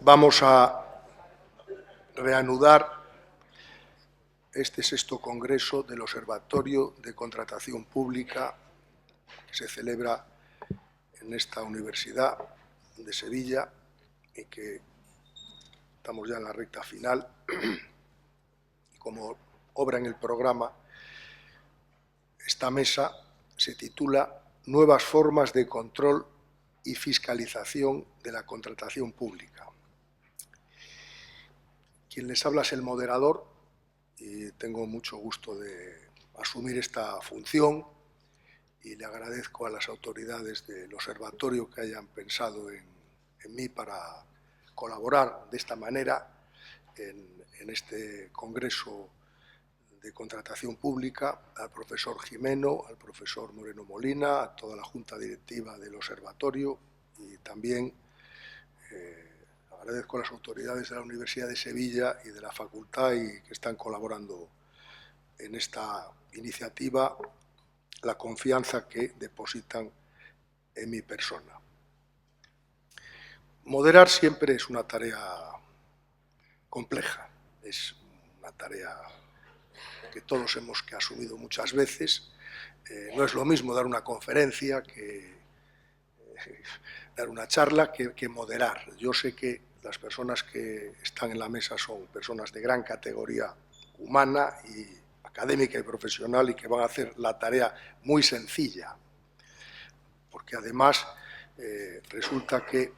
Vamos a reanudar este sexto congreso del Observatorio de Contratación Pública que se celebra en esta Universidad de Sevilla y que estamos ya en la recta final. Y como obra en el programa, esta mesa se titula Nuevas formas de control y fiscalización de la contratación pública. Quien les habla es el moderador y tengo mucho gusto de asumir esta función y le agradezco a las autoridades del observatorio que hayan pensado en mí para colaborar de esta manera en este congreso de contratación pública, al profesor Jimeno, al profesor Moreno Molina, a toda la junta directiva del observatorio y también agradezco a las autoridades de la Universidad de Sevilla y de la facultad y que están colaborando en esta iniciativa, la confianza que depositan en mi persona. Moderar siempre es una tarea compleja, es una tarea que todos hemos asumido muchas veces. No es lo mismo dar una conferencia que dar una charla que moderar. Yo sé que las personas que están en la mesa son personas de gran categoría humana y académica y profesional y que van a hacer la tarea muy sencilla, porque además resulta que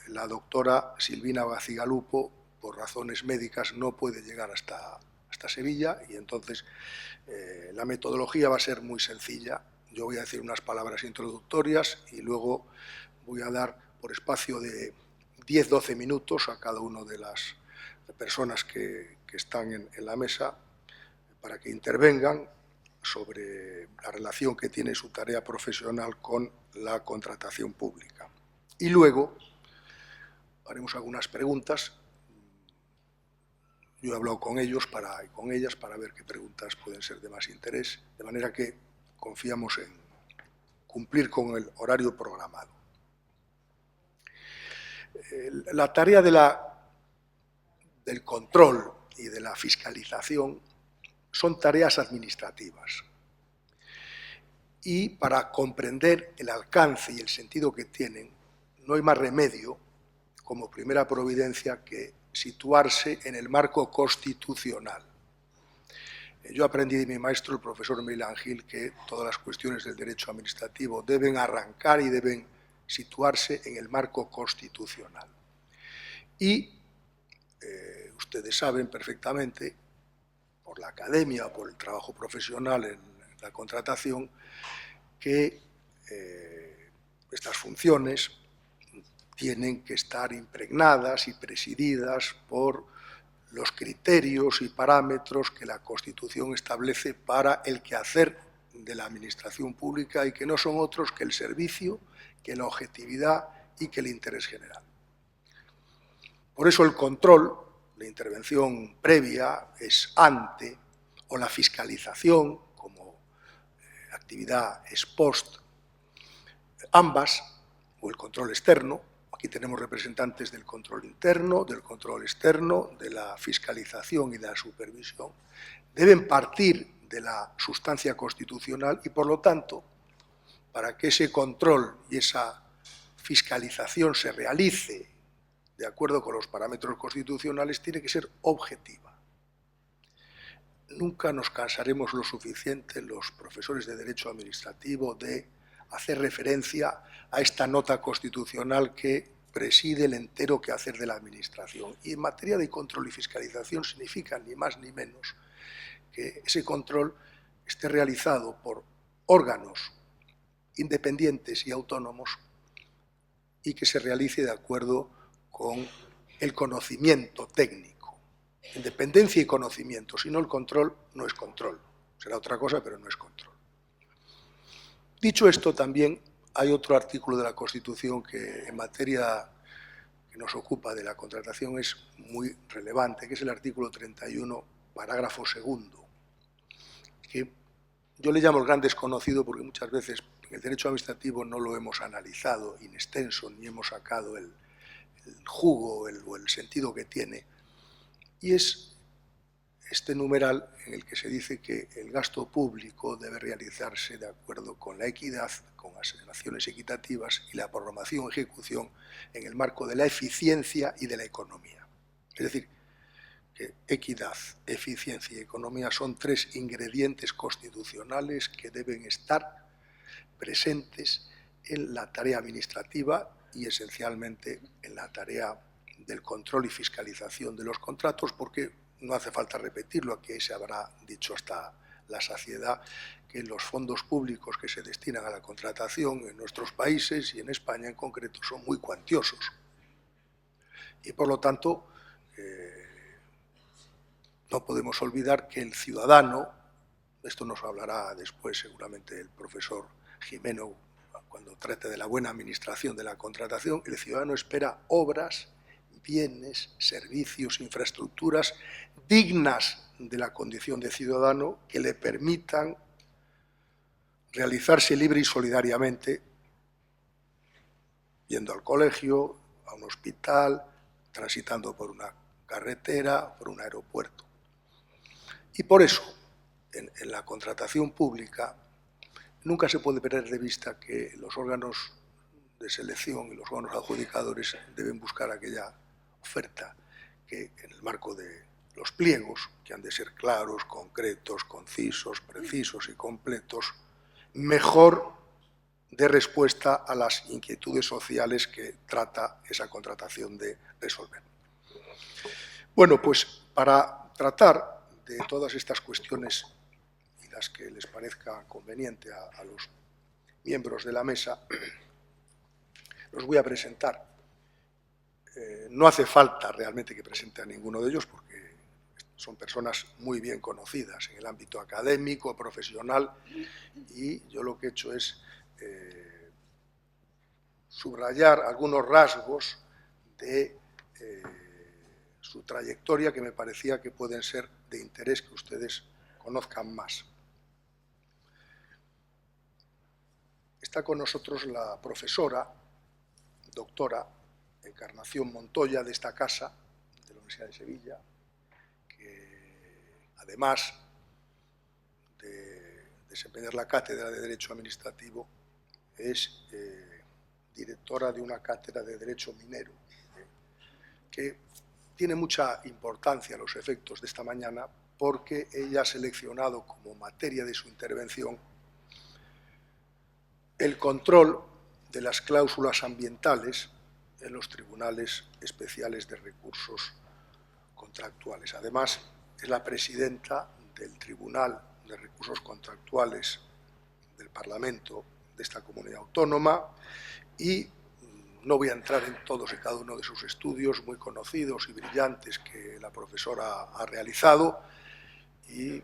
la doctora Silvina Bacigalupo, por razones médicas, no puede llegar hasta Sevilla y entonces la metodología va a ser muy sencilla. Yo voy a decir unas palabras introductorias y luego voy a dar por espacio de 10-12 minutos a cada una de las personas que están en la mesa para que intervengan sobre la relación que tiene su tarea profesional con la contratación pública. Y luego haremos algunas preguntas. Yo he hablado con ellos y con ellas para ver qué preguntas pueden ser de más interés, de manera que confiamos en cumplir con el horario programado. La tarea del control y de la fiscalización son tareas administrativas. Y para comprender el alcance y el sentido que tienen, no hay más remedio, como primera providencia, que situarse en el marco constitucional. Yo aprendí de mi maestro, el profesor Milán Gil, que todas las cuestiones del derecho administrativo deben arrancar y deben situarse en el marco constitucional. Y ustedes saben perfectamente, por la academia o por el trabajo profesional en la contratación, que estas funciones tienen que estar impregnadas y presididas por los criterios y parámetros que la Constitución establece para el quehacer de la administración pública y que no son otros que el servicio, que la objetividad y que el interés general. Por eso el control, la intervención previa es ante, o la fiscalización como actividad ex post, ambas, o el control externo. Aquí tenemos representantes del control interno, del control externo, de la fiscalización y de la supervisión. Deben partir de la sustancia constitucional y, por lo tanto, para que ese control y esa fiscalización se realice de acuerdo con los parámetros constitucionales, tiene que ser objetiva. Nunca nos cansaremos lo suficiente, los profesores de Derecho Administrativo, de hacer referencia a esta nota constitucional que preside el entero quehacer de la Administración. Y en materia de control y fiscalización significa ni más ni menos que ese control esté realizado por órganos independientes y autónomos y que se realice de acuerdo con el conocimiento técnico. Independencia y conocimiento, si no el control no es control. Será otra cosa, pero no es control. Dicho esto, también hay otro artículo de la Constitución que en materia que nos ocupa de la contratación es muy relevante, que es el artículo 31, parágrafo segundo, que yo le llamo el gran desconocido porque muchas veces en el derecho administrativo no lo hemos analizado in extenso ni hemos sacado jugo o el sentido que tiene, y es este numeral en el que se dice que el gasto público debe realizarse de acuerdo con la equidad, con asignaciones equitativas y la programación y ejecución en el marco de la eficiencia y de la economía. Es decir, que equidad, eficiencia y economía son tres ingredientes constitucionales que deben estar presentes en la tarea administrativa y esencialmente en la tarea del control y fiscalización de los contratos, porque no hace falta repetirlo, aquí se habrá dicho hasta la saciedad que los fondos públicos que se destinan a la contratación en nuestros países y en España en concreto son muy cuantiosos. Y por lo tanto, no podemos olvidar que el ciudadano, esto nos hablará después seguramente el profesor Gimeno cuando trate de la buena administración de la contratación, el ciudadano espera obras, bienes, servicios, infraestructuras dignas de la condición de ciudadano que le permitan realizarse libre y solidariamente yendo al colegio, a un hospital, transitando por una carretera, por un aeropuerto. Y por eso, en la contratación pública, nunca se puede perder de vista que los órganos de selección y los órganos adjudicadores deben buscar aquella oferta que en el marco de los pliegos, que han de ser claros, concretos, concisos, precisos y completos, mejor dé respuesta a las inquietudes sociales que trata esa contratación de resolver. Bueno, pues para tratar de todas estas cuestiones y las que les parezca conveniente a los miembros de la mesa, los voy a presentar. No hace falta realmente que presente a ninguno de ellos porque son personas muy bien conocidas en el ámbito académico, profesional, y yo lo que he hecho es subrayar algunos rasgos de su trayectoria que me parecía que pueden ser de interés que ustedes conozcan más. Está con nosotros la profesora, doctora Encarnación Montoya, de esta casa, de la Universidad de Sevilla, que además de desempeñar la cátedra de Derecho Administrativo, es directora de una cátedra de Derecho Minero, que tiene mucha importancia a los efectos de esta mañana porque ella ha seleccionado como materia de su intervención el control de las cláusulas ambientales en los tribunales especiales de recursos contractuales. Además, es la presidenta del Tribunal de Recursos Contractuales del Parlamento de esta comunidad autónoma y no voy a entrar en todos y cada uno de sus estudios muy conocidos y brillantes que la profesora ha realizado, y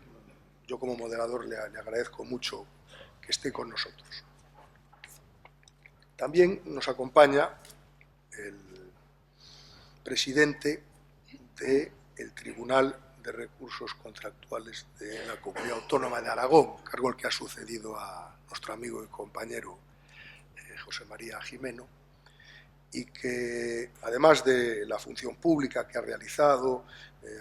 yo como moderador le agradezco mucho que esté con nosotros. También nos acompaña el presidente del Tribunal de Recursos Contractuales de la Comunidad Autónoma de Aragón, cargo el que ha sucedido a nuestro amigo y compañero José María Gimeno, y que además de la función pública que ha realizado,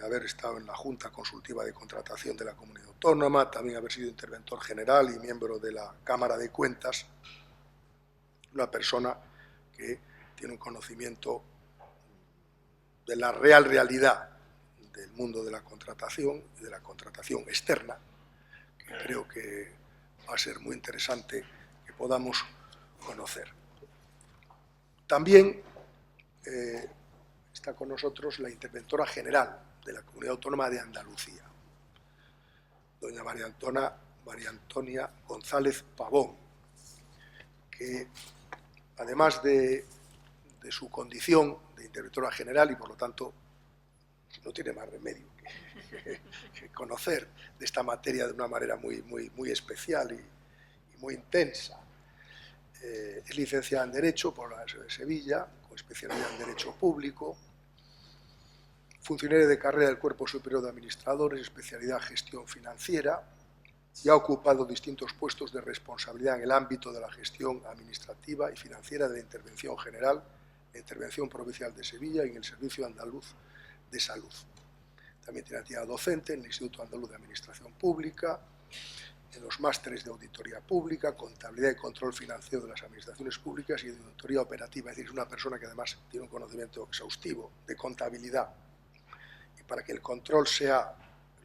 haber estado en la Junta Consultiva de Contratación de la Comunidad Autónoma, también haber sido interventor general y miembro de la Cámara de Cuentas, una persona que tiene un conocimiento de la realidad del mundo de la contratación y de la contratación externa, que creo que va a ser muy interesante que podamos conocer. También está con nosotros la interventora general de la Comunidad Autónoma de Andalucía, doña María Antonia González Pavón, que además de su condición de interventora general y por lo tanto no tiene más remedio que conocer de esta materia de una manera muy especial y muy intensa. Es licenciada en Derecho por la Universidad de Sevilla, con especialidad en Derecho Público, funcionaria de carrera del Cuerpo Superior de Administradores, especialidad Gestión Financiera, y ha ocupado distintos puestos de responsabilidad en el ámbito de la gestión administrativa y financiera de la Intervención General la Intervención Provincial de Sevilla y en el Servicio Andaluz de Salud. También tiene actividad docente en el Instituto Andaluz de Administración Pública, en los másteres de auditoría pública, contabilidad y control financiero de las administraciones públicas y de auditoría operativa. Es decir, es una persona que además tiene un conocimiento exhaustivo de contabilidad. Y para que el control sea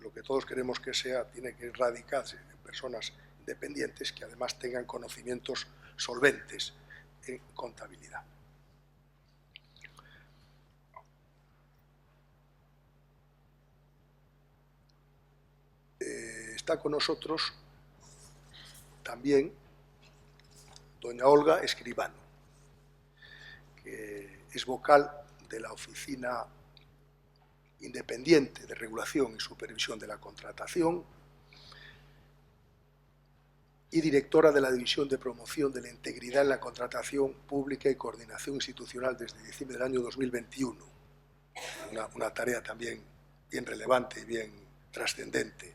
lo que todos queremos que sea, tiene que radicarse en personas independientes que además tengan conocimientos solventes en contabilidad. Está con nosotros también doña Olga Escribano, que es vocal de la Oficina Independiente de Regulación y Supervisión de la Contratación y directora de la División de Promoción de la Integridad en la Contratación Pública y Coordinación Institucional desde diciembre del año 2021. Una tarea también bien relevante y bien trascendente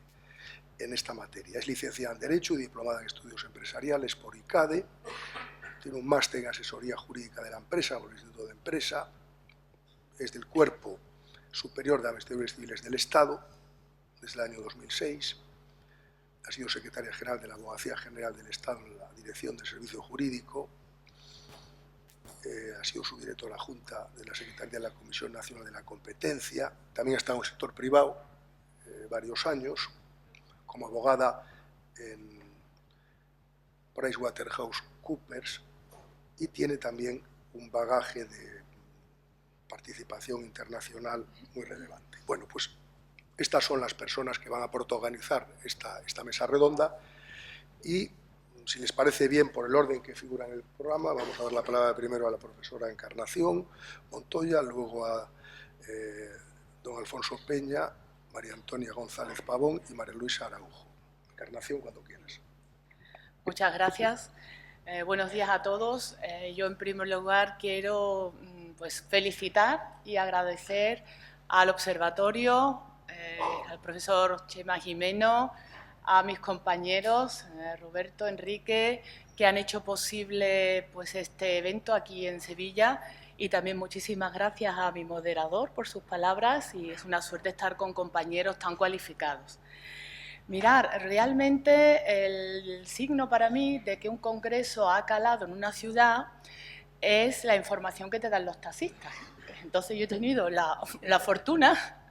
en esta materia. Es licenciada en Derecho y diplomada en Estudios Empresariales por ICADE, tiene un máster en Asesoría Jurídica de la Empresa por el Instituto de Empresa, es del Cuerpo Superior de Administradores Civiles del Estado desde el año 2006, ha sido secretaria general de la Abogacía General del Estado en la Dirección del Servicio Jurídico, ha sido subdirectora adjunta de la Secretaría de la Comisión Nacional de la Competencia, también ha estado en el sector privado varios años, como abogada en PricewaterhouseCoopers y tiene también un bagaje de participación internacional muy relevante. Bueno, pues estas son las personas que van a protagonizar esta mesa redonda y, si les parece bien, por el orden que figura en el programa, vamos a dar la palabra primero a la profesora Encarnación Montoya, luego a don Alfonso Peña, María Antonia González Pavón y María Luisa Araujo. Encarnación, cuando quieras. Muchas gracias. Buenos días a todos. Yo, en primer lugar, quiero pues, felicitar y agradecer al observatorio, al profesor Chema Jimeno, a mis compañeros, Roberto, Enrique, que han hecho posible pues, este evento aquí en Sevilla. Y también muchísimas gracias a mi moderador por sus palabras, y es una suerte estar con compañeros tan cualificados. Mirar, realmente el signo para mí de que un congreso ha calado en una ciudad es la información que te dan los taxistas. Entonces yo he tenido la fortuna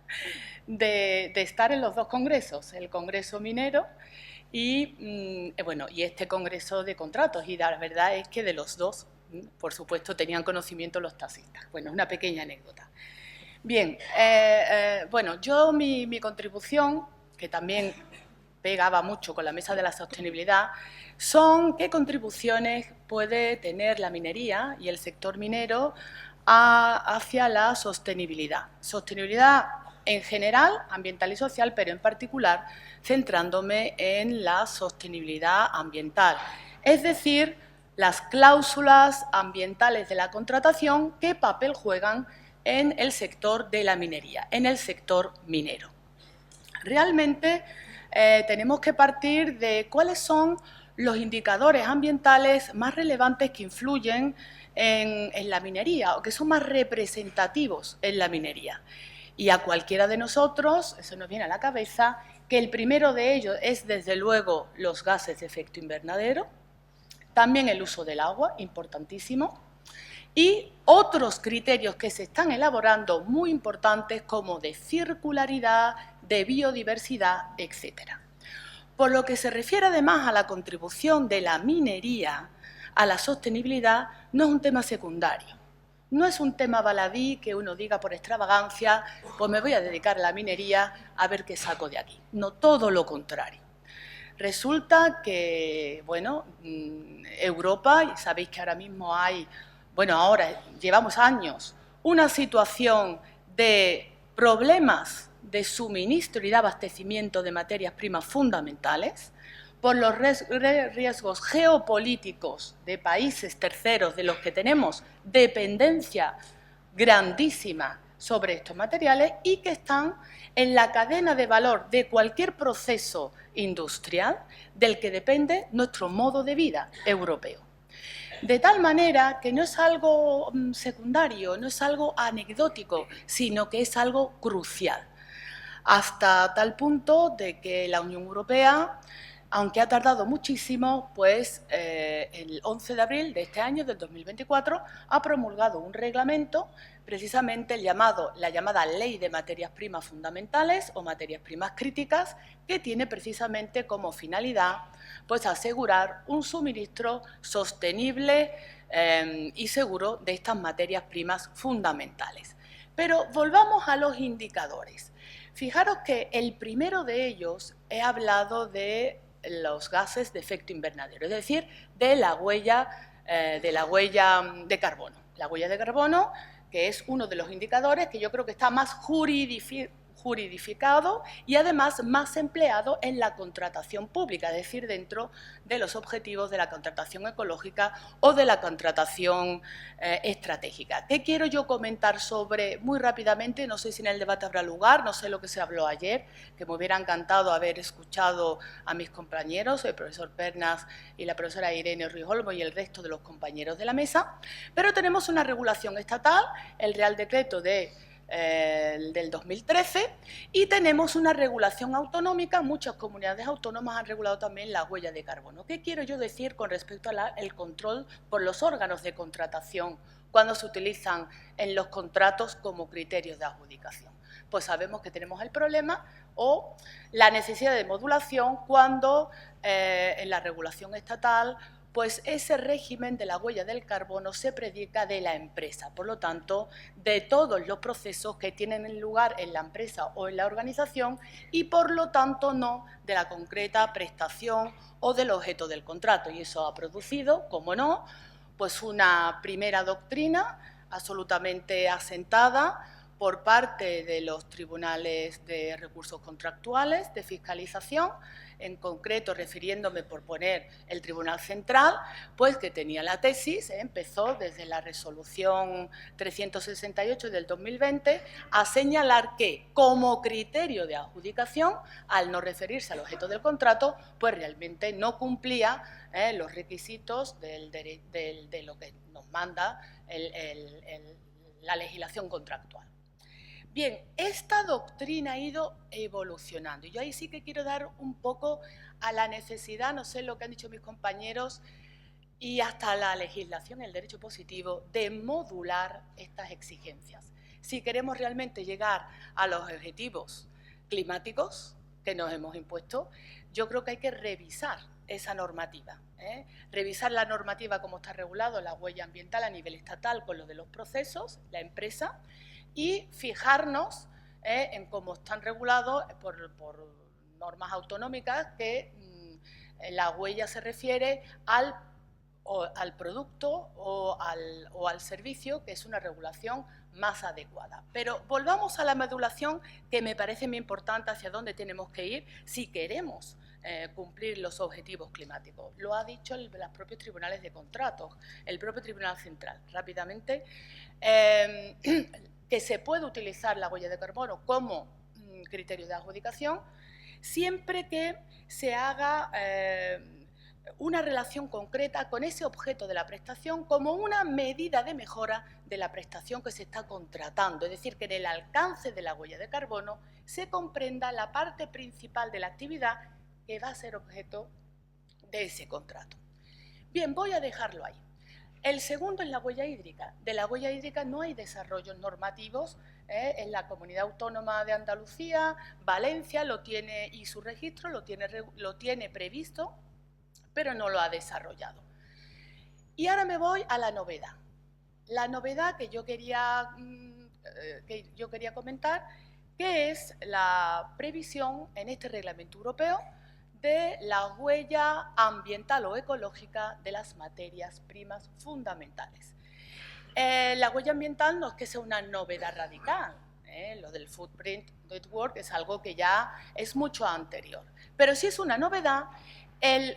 de estar en los dos congresos, el Congreso Minero y este Congreso de Contratos, y la verdad es que de los dos, por supuesto, tenían conocimiento los taxistas. Bueno, es una pequeña anécdota. Bien, yo mi contribución, que también pegaba mucho con la mesa de la sostenibilidad, son qué contribuciones puede tener la minería y el sector minero hacia la sostenibilidad. Sostenibilidad en general, ambiental y social, pero en particular centrándome en la sostenibilidad ambiental, es decir, las cláusulas ambientales de la contratación, qué papel juegan en el sector de la minería, en el sector minero. Realmente tenemos que partir de cuáles son los indicadores ambientales más relevantes que influyen en la minería o que son más representativos en la minería. Y a cualquiera de nosotros, eso nos viene a la cabeza, que el primero de ellos es, desde luego, los gases de efecto invernadero, también el uso del agua, importantísimo, y otros criterios que se están elaborando muy importantes como de circularidad, de biodiversidad, etc. Por lo que se refiere además a la contribución de la minería a la sostenibilidad, no es un tema secundario. No es un tema baladí que uno diga por extravagancia, pues me voy a dedicar a la minería a ver qué saco de aquí. No, todo lo contrario. Resulta que, Europa, y sabéis que ahora mismo ahora llevamos años, una situación de problemas de suministro y de abastecimiento de materias primas fundamentales, por los riesgos geopolíticos de países terceros de los que tenemos dependencia grandísima sobre estos materiales y que están en la cadena de valor de cualquier proceso industrial del que depende nuestro modo de vida europeo. De tal manera que no es algo secundario, no es algo anecdótico, sino que es algo crucial. Hasta tal punto de que la Unión Europea, aunque ha tardado muchísimo, pues el 11 de abril de este año, del 2024, ha promulgado un reglamento, precisamente la llamada Ley de Materias Primas Fundamentales o Materias Primas Críticas, que tiene precisamente como finalidad pues, asegurar un suministro sostenible y seguro de estas materias primas fundamentales. Pero volvamos a los indicadores. Fijaros que el primero de ellos he hablado de los gases de efecto invernadero, es decir, de la huella de carbono. La huella de carbono, que es uno de los indicadores que yo creo que está más juridificado y además más empleado en la contratación pública, es decir, dentro de los objetivos de la contratación ecológica o de la contratación estratégica. ¿Qué quiero yo comentar sobre, muy rápidamente, no sé si en el debate habrá lugar, no sé lo que se habló ayer, que me hubiera encantado haber escuchado a mis compañeros, el profesor Pernas y la profesora Irene Ruiz Olmo y el resto de los compañeros de la mesa, pero tenemos una regulación estatal, el Real Decreto del 2013, y tenemos una regulación autonómica. Muchas comunidades autónomas han regulado también la huella de carbono. ¿Qué quiero yo decir con respecto al control por los órganos de contratación cuando se utilizan en los contratos como criterios de adjudicación? Pues sabemos que tenemos el problema o la necesidad de modulación cuando en la regulación estatal pues ese régimen de la huella del carbono se predica de la empresa, por lo tanto, de todos los procesos que tienen lugar en la empresa o en la organización y, por lo tanto, no de la concreta prestación o del objeto del contrato. Y eso ha producido, como no, pues una primera doctrina absolutamente asentada por parte de los tribunales de recursos contractuales, de fiscalización, en concreto refiriéndome por poner el Tribunal Central, pues que tenía la tesis, empezó desde la resolución 368 del 2020 a señalar que como criterio de adjudicación, al no referirse al objeto del contrato, pues realmente no cumplía los requisitos de lo que nos manda la legislación contractual. Bien, esta doctrina ha ido evolucionando y yo ahí sí que quiero dar un poco a la necesidad, no sé lo que han dicho mis compañeros, y hasta la legislación, el derecho positivo, de modular estas exigencias. Si queremos realmente llegar a los objetivos climáticos que nos hemos impuesto, yo creo que hay que revisar esa normativa. Revisar la normativa como está regulado, la huella ambiental a nivel estatal con lo de los procesos, la empresa, y fijarnos en cómo están regulados por normas autonómicas que la huella se refiere al producto o al servicio, que es una regulación más adecuada. Pero volvamos a la modulación, que me parece muy importante hacia dónde tenemos que ir si queremos cumplir los objetivos climáticos. Lo ha dicho los propios tribunales de contratos, el propio Tribunal Central. Rápidamente, que se puede utilizar la huella de carbono como criterio de adjudicación siempre que se haga una relación concreta con ese objeto de la prestación como una medida de mejora de la prestación que se está contratando, es decir, que en el alcance de la huella de carbono se comprenda la parte principal de la actividad que va a ser objeto de ese contrato. Bien, voy a dejarlo ahí. El segundo es la huella hídrica. De la huella hídrica no hay desarrollos normativos. En la Comunidad Autónoma de Andalucía, Valencia lo tiene y su registro lo tiene previsto, pero no lo ha desarrollado. Y ahora me voy a la novedad. La novedad que yo quería comentar, que es la previsión en este reglamento europeo de la huella ambiental o ecológica de las materias primas fundamentales. La huella ambiental no es que sea una novedad radical, lo del Footprint Network es algo que ya es mucho anterior, pero sí es una novedad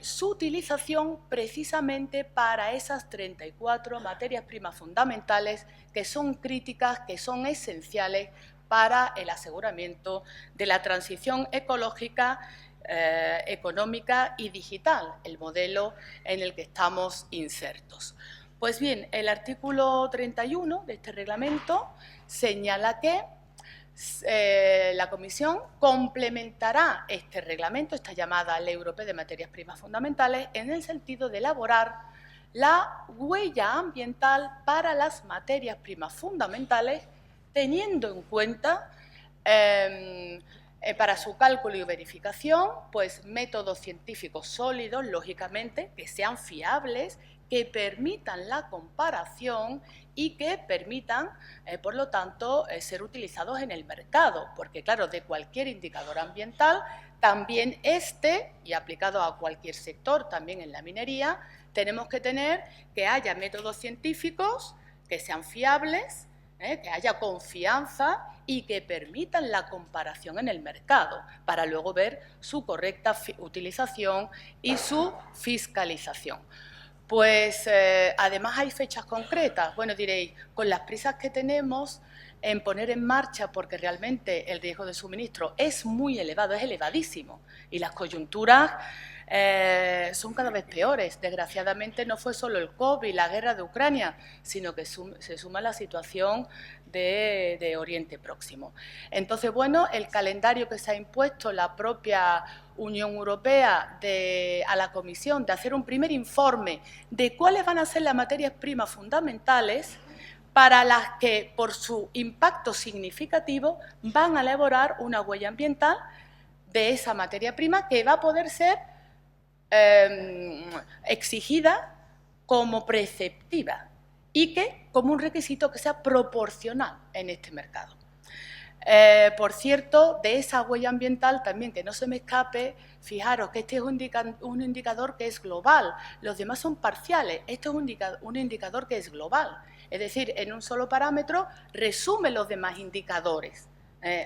su utilización precisamente para esas 34 materias primas fundamentales que son críticas, que son esenciales para el aseguramiento de la transición ecológica económica y digital, el modelo en el que estamos insertos. Pues bien, el artículo 31 de este reglamento señala que la Comisión complementará este reglamento, esta llamada Ley Europea de Materias Primas Fundamentales, en el sentido de elaborar la huella ambiental para las materias primas fundamentales, teniendo en cuenta para su cálculo y verificación, pues métodos científicos sólidos, lógicamente, que sean fiables, que permitan la comparación y que permitan, por lo tanto, ser utilizados en el mercado, porque, claro, de cualquier indicador ambiental, también y aplicado a cualquier sector, también en la minería, tenemos que tener que haya métodos científicos que sean fiables, que haya confianza y que permitan la comparación en el mercado, para luego ver su correcta utilización y su fiscalización. Pues además hay fechas concretas. Bueno, diréis, con las prisas que tenemos en poner en marcha, porque realmente el riesgo de suministro es muy elevado, es elevadísimo, y las coyunturas son cada vez peores. Desgraciadamente no fue solo el COVID, la guerra de Ucrania, sino que se suma la situación de Oriente Próximo. Entonces, bueno, el calendario que se ha impuesto la propia Unión Europea a la Comisión de hacer un primer informe de cuáles van a ser las materias primas fundamentales para las que, por su impacto significativo, van a elaborar una huella ambiental de esa materia prima que va a poder ser exigida como preceptiva y que como un requisito que sea proporcional en este mercado. Por cierto, de esa huella ambiental también, que no se me escape, fijaros que este es un indicador que es global, los demás son parciales, este es un indicador que es global, es decir, en un solo parámetro resume los demás indicadores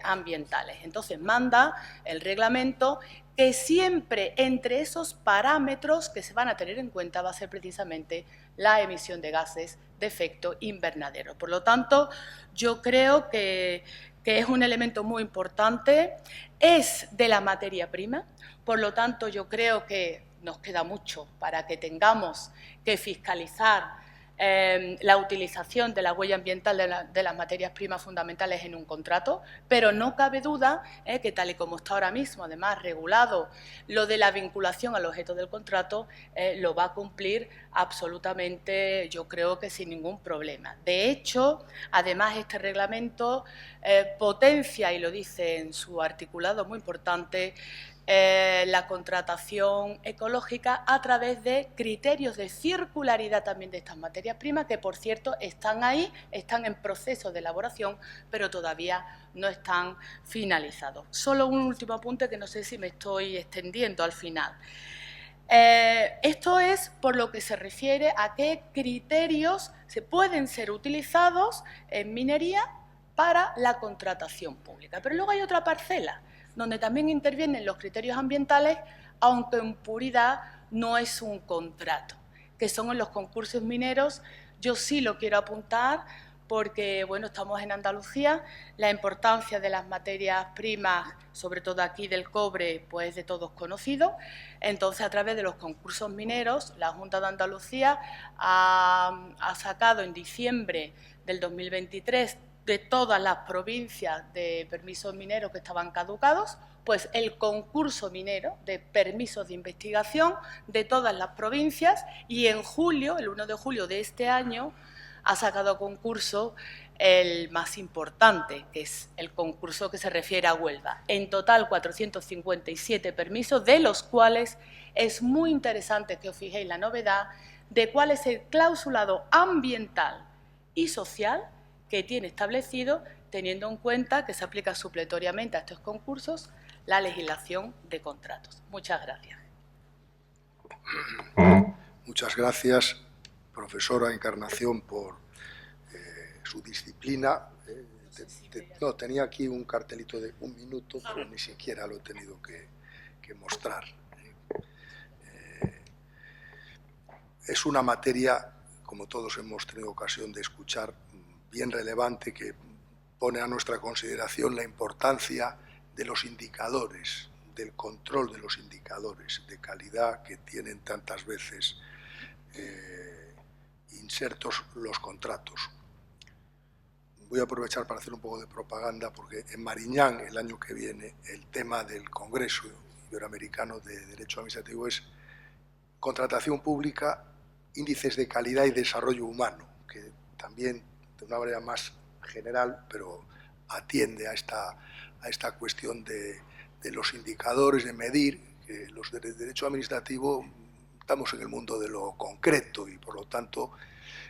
ambientales. Entonces manda el reglamento que siempre entre esos parámetros que se van a tener en cuenta va a ser precisamente la emisión de gases de efecto invernadero. Por lo tanto, yo creo que es un elemento muy importante, es de la materia prima, por lo tanto yo creo que nos queda mucho para que tengamos que fiscalizar la utilización de la huella ambiental de las materias primas fundamentales en un contrato, pero no cabe duda que tal y como está ahora mismo, además regulado lo de la vinculación al objeto del contrato, lo va a cumplir absolutamente, yo creo que sin ningún problema. De hecho, además este reglamento potencia, y lo dice en su articulado muy importante, la contratación ecológica a través de criterios de circularidad también de estas materias primas, que por cierto están ahí, están en proceso de elaboración, pero todavía no están finalizados. Solo un último apunte, que no sé si me estoy extendiendo al final. Esto es por lo que se refiere a qué criterios se pueden ser utilizados en minería para la contratación pública. Pero luego hay otra parcela, donde también intervienen los criterios ambientales, aunque en puridad no es un contrato, que son en los concursos mineros. Yo sí lo quiero apuntar porque, bueno, estamos en Andalucía, la importancia de las materias primas, sobre todo aquí del cobre, pues es de todos conocido. Entonces, a través de los concursos mineros, la Junta de Andalucía ha sacado en diciembre del 2023 de todas las provincias de permisos mineros que estaban caducados, pues el concurso minero de permisos de investigación de todas las provincias, y en julio, el 1 de julio de este año, ha sacado a concurso el más importante, que es el concurso que se refiere a Huelva. En total 457 permisos, de los cuales es muy interesante que os fijéis la novedad de cuál es el clausulado ambiental y social que tiene establecido, teniendo en cuenta que se aplica supletoriamente a estos concursos la legislación de contratos. Muchas gracias. Muchas gracias, profesora Encarnación, por su disciplina. No, tenía aquí un cartelito de 1 minuto, pero ni siquiera lo he tenido que mostrar. Es una materia, como todos hemos tenido ocasión de escuchar, bien relevante, que pone a nuestra consideración la importancia de los indicadores del control de los indicadores de calidad que tienen tantas veces insertos los contratos. Voy a aprovechar para hacer un poco de propaganda porque en Mariñán el año que viene el tema del Congreso Iberoamericano de Derecho Administrativo es contratación pública, índices de calidad y desarrollo humano, que también de una manera más general, pero atiende a esta cuestión de los indicadores, de medir, que los de derecho administrativo estamos en el mundo de lo concreto y por lo tanto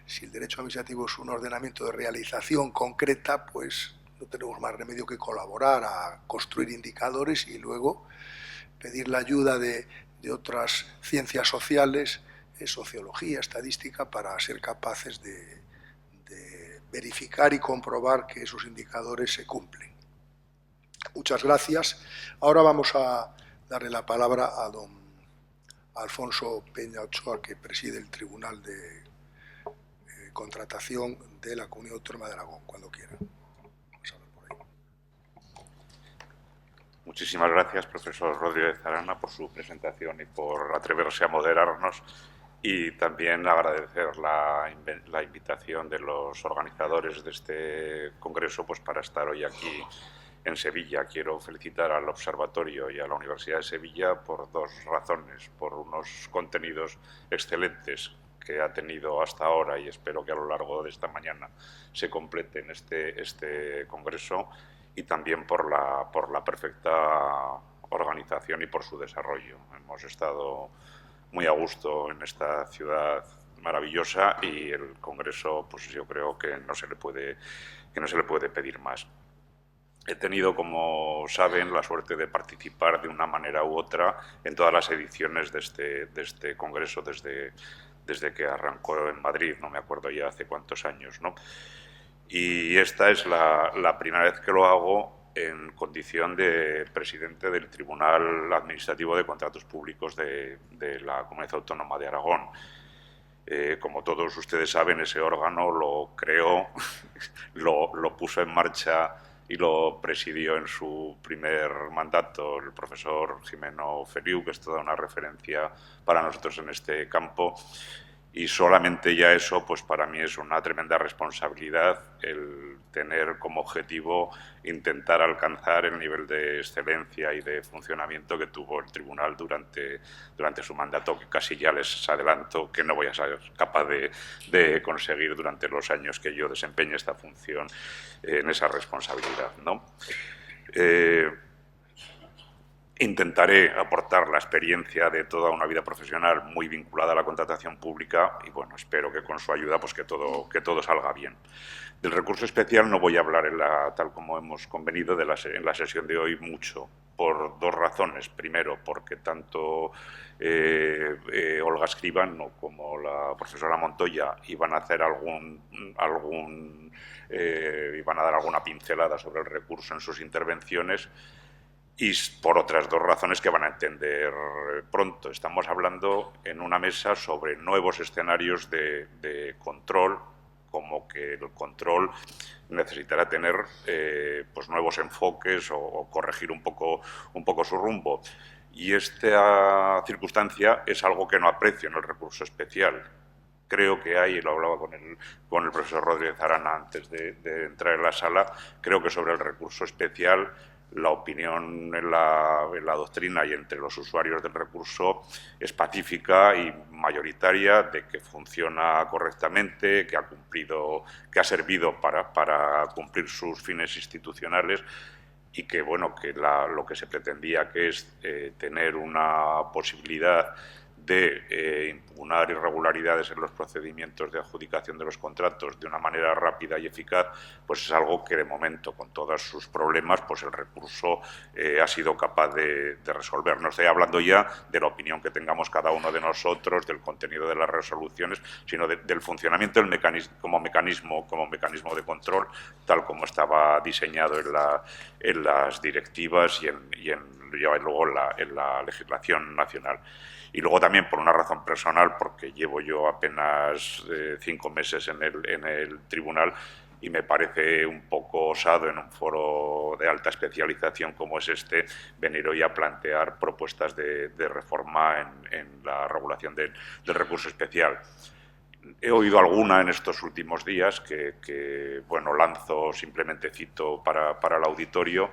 si el derecho administrativo es un ordenamiento de realización concreta, pues no tenemos más remedio que colaborar a construir indicadores y luego pedir la ayuda de otras ciencias sociales, sociología, estadística, para ser capaces de verificar y comprobar que esos indicadores se cumplen. Muchas gracias. Ahora vamos a darle la palabra a don Alfonso Peña Ochoa, que preside el Tribunal de Contratación de la Comunidad Autónoma de Aragón, cuando quiera. Vamos a ver por ahí. Muchísimas gracias, profesor Rodríguez Arana, por su presentación y por atreverse a moderarnos, y también agradecer la invitación de los organizadores de este congreso pues, para estar hoy aquí en Sevilla. Quiero felicitar al Observatorio y a la Universidad de Sevilla por dos razones: por unos contenidos excelentes que ha tenido hasta ahora, y espero que a lo largo de esta mañana se complete en este congreso, y también por la perfecta organización y por su desarrollo. Hemos estado muy a gusto en esta ciudad maravillosa y el congreso, pues yo creo que no se le puede pedir más. He tenido, como saben, la suerte de participar de una manera u otra en todas las ediciones de este congreso desde que arrancó en Madrid, no me acuerdo ya hace cuántos años, ¿no? Y esta es la primera vez que lo hago en condición de presidente del Tribunal Administrativo de Contratos Públicos de la Comunidad Autónoma de Aragón. Como todos ustedes saben, ese órgano lo creó, lo puso en marcha y lo presidió en su primer mandato el profesor Jimeno Feliu, que es toda una referencia para nosotros en este campo. Y solamente ya eso, pues para mí es una tremenda responsabilidad el tener como objetivo intentar alcanzar el nivel de excelencia y de funcionamiento que tuvo el tribunal durante su mandato, que casi ya les adelanto que no voy a ser capaz de conseguir durante los años que yo desempeñe esta función en esa responsabilidad, ¿no? Intentaré aportar la experiencia de toda una vida profesional muy vinculada a la contratación pública y, bueno, espero que con su ayuda pues que todo salga bien. Del recurso especial no voy a hablar tal como hemos convenido en la sesión de hoy mucho, por dos razones. Primero, porque tanto Olga Escribano como la profesora Montoya iban a hacer iban a dar alguna pincelada sobre el recurso en sus intervenciones, y por otras dos razones que van a entender pronto. Estamos hablando en una mesa sobre nuevos escenarios de control, como que el control necesitará tener pues nuevos enfoques o corregir un poco su rumbo. Y esta circunstancia es algo que no aprecio en el recurso especial. Creo que hay, y lo hablaba con el profesor Rodríguez Arana antes de entrar en la sala, creo que sobre el recurso especial la opinión en la doctrina y entre los usuarios del recurso es pacífica y mayoritaria, de que funciona correctamente, que ha servido para cumplir sus fines institucionales, y que, bueno, que lo que se pretendía, que es tener una posibilidad de impugnar irregularidades en los procedimientos de adjudicación de los contratos de una manera rápida y eficaz, pues es algo que de momento, con todos sus problemas, pues el recurso ha sido capaz de resolver. No estoy hablando ya de la opinión que tengamos cada uno de nosotros, del contenido de las resoluciones, sino del funcionamiento del mecanismo, como mecanismo de control, tal como estaba diseñado en las directivas y luego en la legislación nacional. Y luego también por una razón personal, porque llevo yo apenas 5 meses en el tribunal, y me parece un poco osado en un foro de alta especialización como es este venir hoy a plantear propuestas de reforma en la regulación del recurso especial. He oído alguna en estos últimos días que bueno, lanzo, simplemente cito para el auditorio,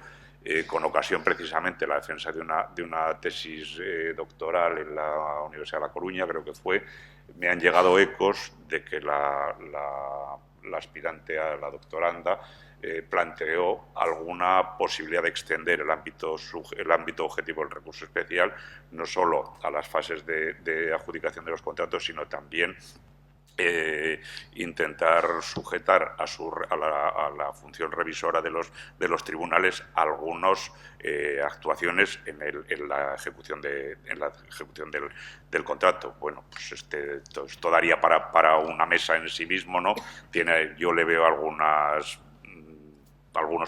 con ocasión precisamente de la defensa de una tesis doctoral en la Universidad de La Coruña, creo que fue, me han llegado ecos de que la aspirante a la doctoranda planteó alguna posibilidad de extender el ámbito objetivo del recurso especial no solo a las fases de adjudicación de los contratos, sino también intentar sujetar a la función revisora de los tribunales algunas actuaciones en la ejecución del contrato. Bueno, pues esto daría para una mesa en sí mismo, ¿no? Yo le veo algunos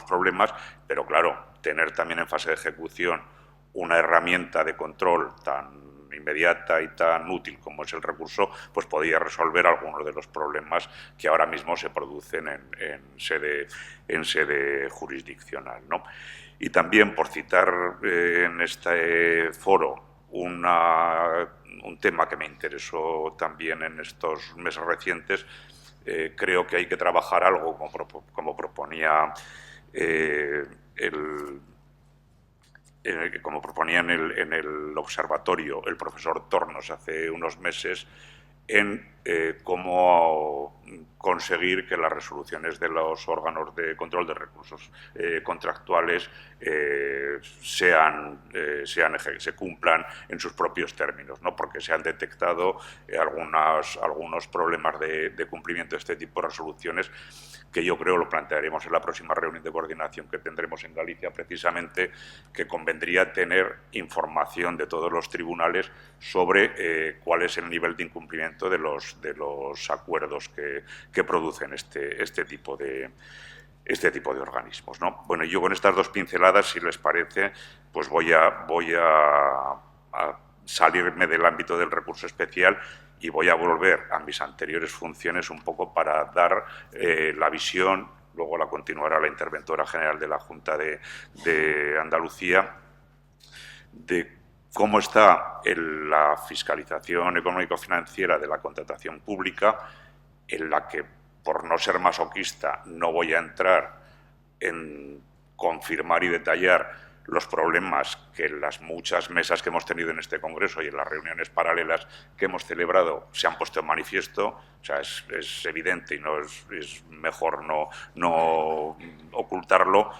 problemas, pero claro, tener también en fase de ejecución una herramienta de control tan inmediata y tan útil como es el recurso, pues podría resolver algunos de los problemas que ahora mismo se producen en sede jurisdiccional, ¿no? Y también, por citar en este foro un tema que me interesó también en estos meses recientes, creo que hay que trabajar algo como proponía como proponía en el observatorio el profesor Tornos hace unos meses, en cómo conseguir que las resoluciones de los órganos de control de recursos contractuales se cumplan en sus propios términos, ¿no? Porque se han detectado algunos problemas de cumplimiento de este tipo de resoluciones, que yo creo lo plantearemos en la próxima reunión de coordinación que tendremos en Galicia, precisamente, que convendría tener información de todos los tribunales sobre cuál es el nivel de incumplimiento de los acuerdos que producen este tipo de organismos, ¿no? Bueno, yo con estas dos pinceladas, si les parece, pues voy a salirme del ámbito del recurso especial y voy a volver a mis anteriores funciones un poco para dar la visión, luego la continuará la interventora general de la Junta de Andalucía, de cómo está la fiscalización económico-financiera de la contratación pública, en la que, por no ser masoquista, no voy a entrar en confirmar y detallar los problemas que en las muchas mesas que hemos tenido en este Congreso y en las reuniones paralelas que hemos celebrado se han puesto en manifiesto. O sea, es evidente y es mejor no ocultarlo,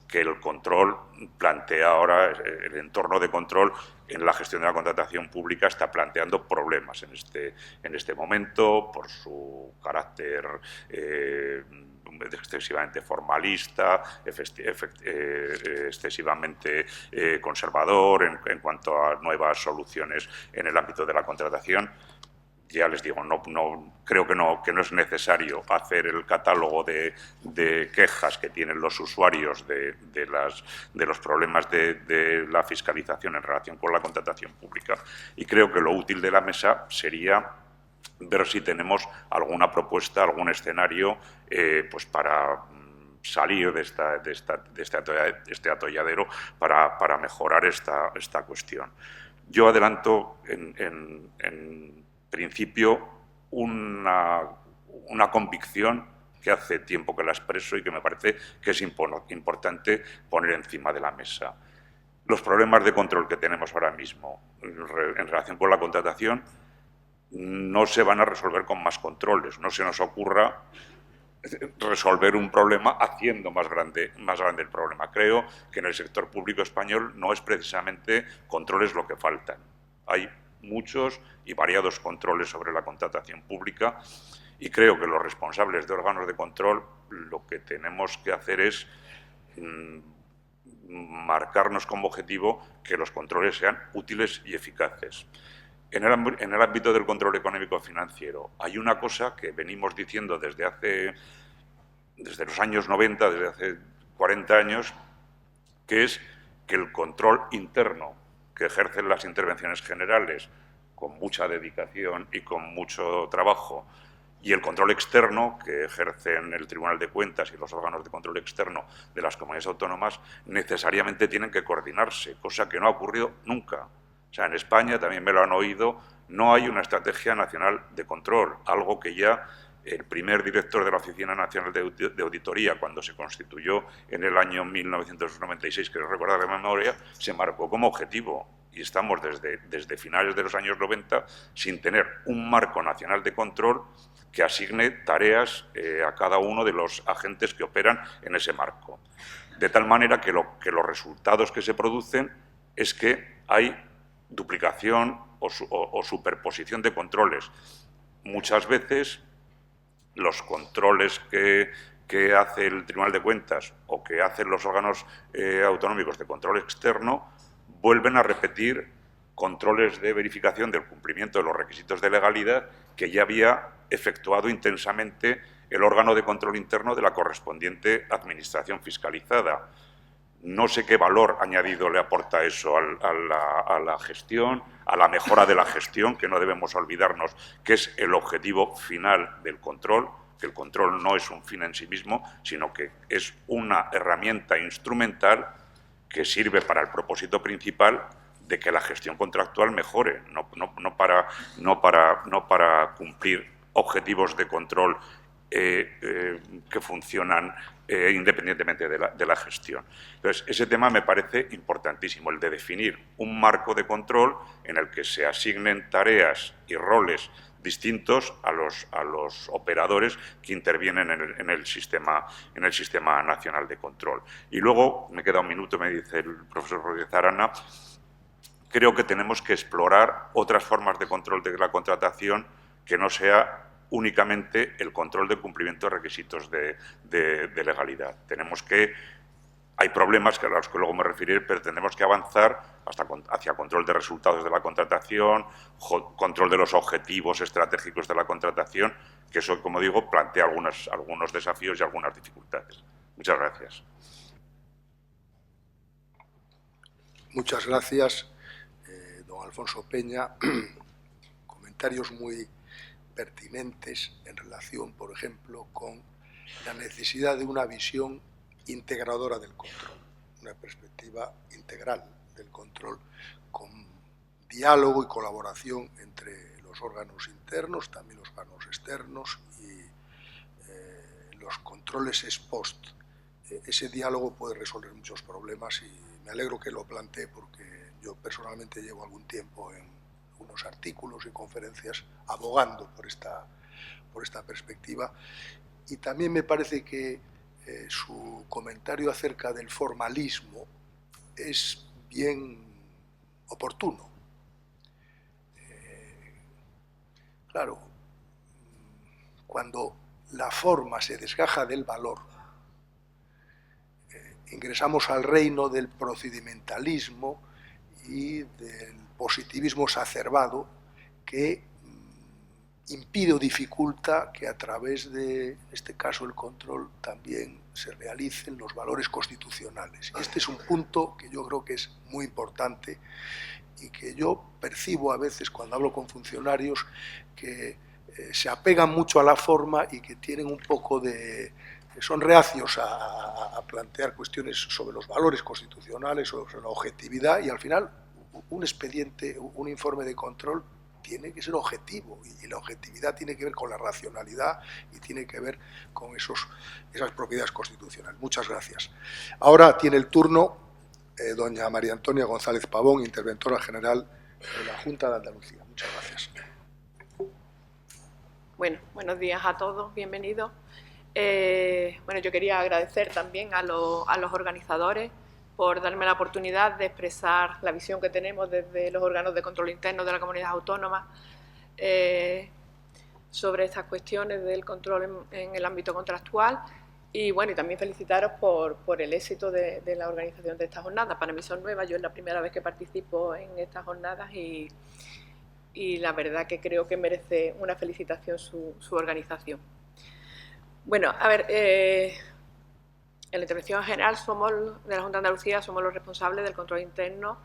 que el control plantea ahora, el entorno de control en la gestión de la contratación pública está planteando problemas en este momento por su carácter excesivamente formalista, excesivamente conservador en cuanto a nuevas soluciones en el ámbito de la contratación. Ya les digo, creo que no es necesario hacer el catálogo de quejas que tienen los usuarios de los problemas de la fiscalización en relación con la contratación pública. Y creo que lo útil de la mesa sería ver si tenemos alguna propuesta, algún escenario pues para salir de este atolladero para mejorar esta cuestión. Yo adelanto en principio una convicción que hace tiempo que la expreso y que me parece que es importante poner encima de la mesa. Los problemas de control que tenemos ahora mismo en relación con la contratación no se van a resolver con más controles. No se nos ocurra resolver un problema haciendo más grande el problema. Creo que en el sector público español no es precisamente controles lo que faltan. Hay muchos y variados controles sobre la contratación pública y creo que los responsables de órganos de control lo que tenemos que hacer es marcarnos como objetivo que los controles sean útiles y eficaces. En el ámbito del control económico-financiero hay una cosa que venimos diciendo desde los años 90, desde hace 40 años, que es que el control interno que ejercen las intervenciones generales con mucha dedicación y con mucho trabajo y el control externo que ejercen el Tribunal de Cuentas y los órganos de control externo de las comunidades autónomas necesariamente tienen que coordinarse, cosa que no ha ocurrido nunca. O sea, en España, también me lo han oído, no hay una estrategia nacional de control, algo que ya el primer director de la Oficina Nacional de Auditoría, cuando se constituyó en el año 1996, que recordar de memoria, se marcó como objetivo. Y estamos desde finales de los años 90 sin tener un marco nacional de control que asigne tareas a cada uno de los agentes que operan en ese marco. De tal manera que los resultados que se producen es que hay duplicación o superposición de controles. Muchas veces los controles que hace el Tribunal de Cuentas o que hacen los órganos autonómicos de control externo vuelven a repetir controles de verificación del cumplimiento de los requisitos de legalidad que ya había efectuado intensamente el órgano de control interno de la correspondiente administración fiscalizada. No sé qué valor añadido le aporta eso a la gestión, a la mejora de la gestión, que no debemos olvidarnos que es el objetivo final del control, que el control no es un fin en sí mismo, sino que es una herramienta instrumental que sirve para el propósito principal de que la gestión contractual mejore, no para cumplir objetivos de control que funcionan independientemente de la gestión. Entonces, ese tema me parece importantísimo, el de definir un marco de control en el que se asignen tareas y roles distintos a los operadores que intervienen en el sistema nacional de control. Y luego, me queda un minuto, me dice el profesor Rodríguez Arana, creo que tenemos que explorar otras formas de control de la contratación que no sea únicamente el control del cumplimiento de requisitos de legalidad. Hay problemas a los que luego me referiré, pero tenemos que avanzar hacia control de resultados de la contratación, control de los objetivos estratégicos de la contratación, que eso, como digo, plantea algunos desafíos y algunas dificultades. Muchas gracias. Muchas gracias, don Alfonso Peña. Comentarios muy pertinentes en relación, por ejemplo, con la necesidad de una visión integradora del control, una perspectiva integral del control, con diálogo y colaboración entre los órganos internos, también los órganos externos y los controles ex post. Ese diálogo puede resolver muchos problemas y me alegro que lo plantee porque yo personalmente llevo algún tiempo en unos artículos y conferencias abogando por esta perspectiva. Y también me parece que su comentario acerca del formalismo es bien oportuno. Claro, cuando la forma se desgaja del valor, ingresamos al reino del procedimentalismo y del positivismo exacerbado que impide o dificulta que a través de, en este caso, el control también se realicen los valores constitucionales. Y este es un punto que yo creo que es muy importante y que yo percibo a veces cuando hablo con funcionarios que se apegan mucho a la forma y que tienen un poco de... son reacios a plantear cuestiones sobre los valores constitucionales, sobre la objetividad, y al final un expediente, un informe de control tiene que ser objetivo, y la objetividad tiene que ver con la racionalidad y tiene que ver con esas propiedades constitucionales. Muchas gracias. Ahora tiene el turno doña María Antonia González Pavón, interventora general de la Junta de Andalucía. Muchas gracias. Bueno, buenos días a todos, bienvenidos. Bueno, yo quería agradecer también a los organizadores por darme la oportunidad de expresar la visión que tenemos desde los órganos de control interno de la comunidad autónoma sobre estas cuestiones del control en el ámbito contractual. Y bueno, y también felicitaros por el éxito de la organización de estas jornadas. Para mí son nuevas, yo es la primera vez que participo en estas jornadas y la verdad que creo que merece una felicitación su organización. Bueno, a ver, en la intervención general de la Junta de Andalucía somos los responsables del control interno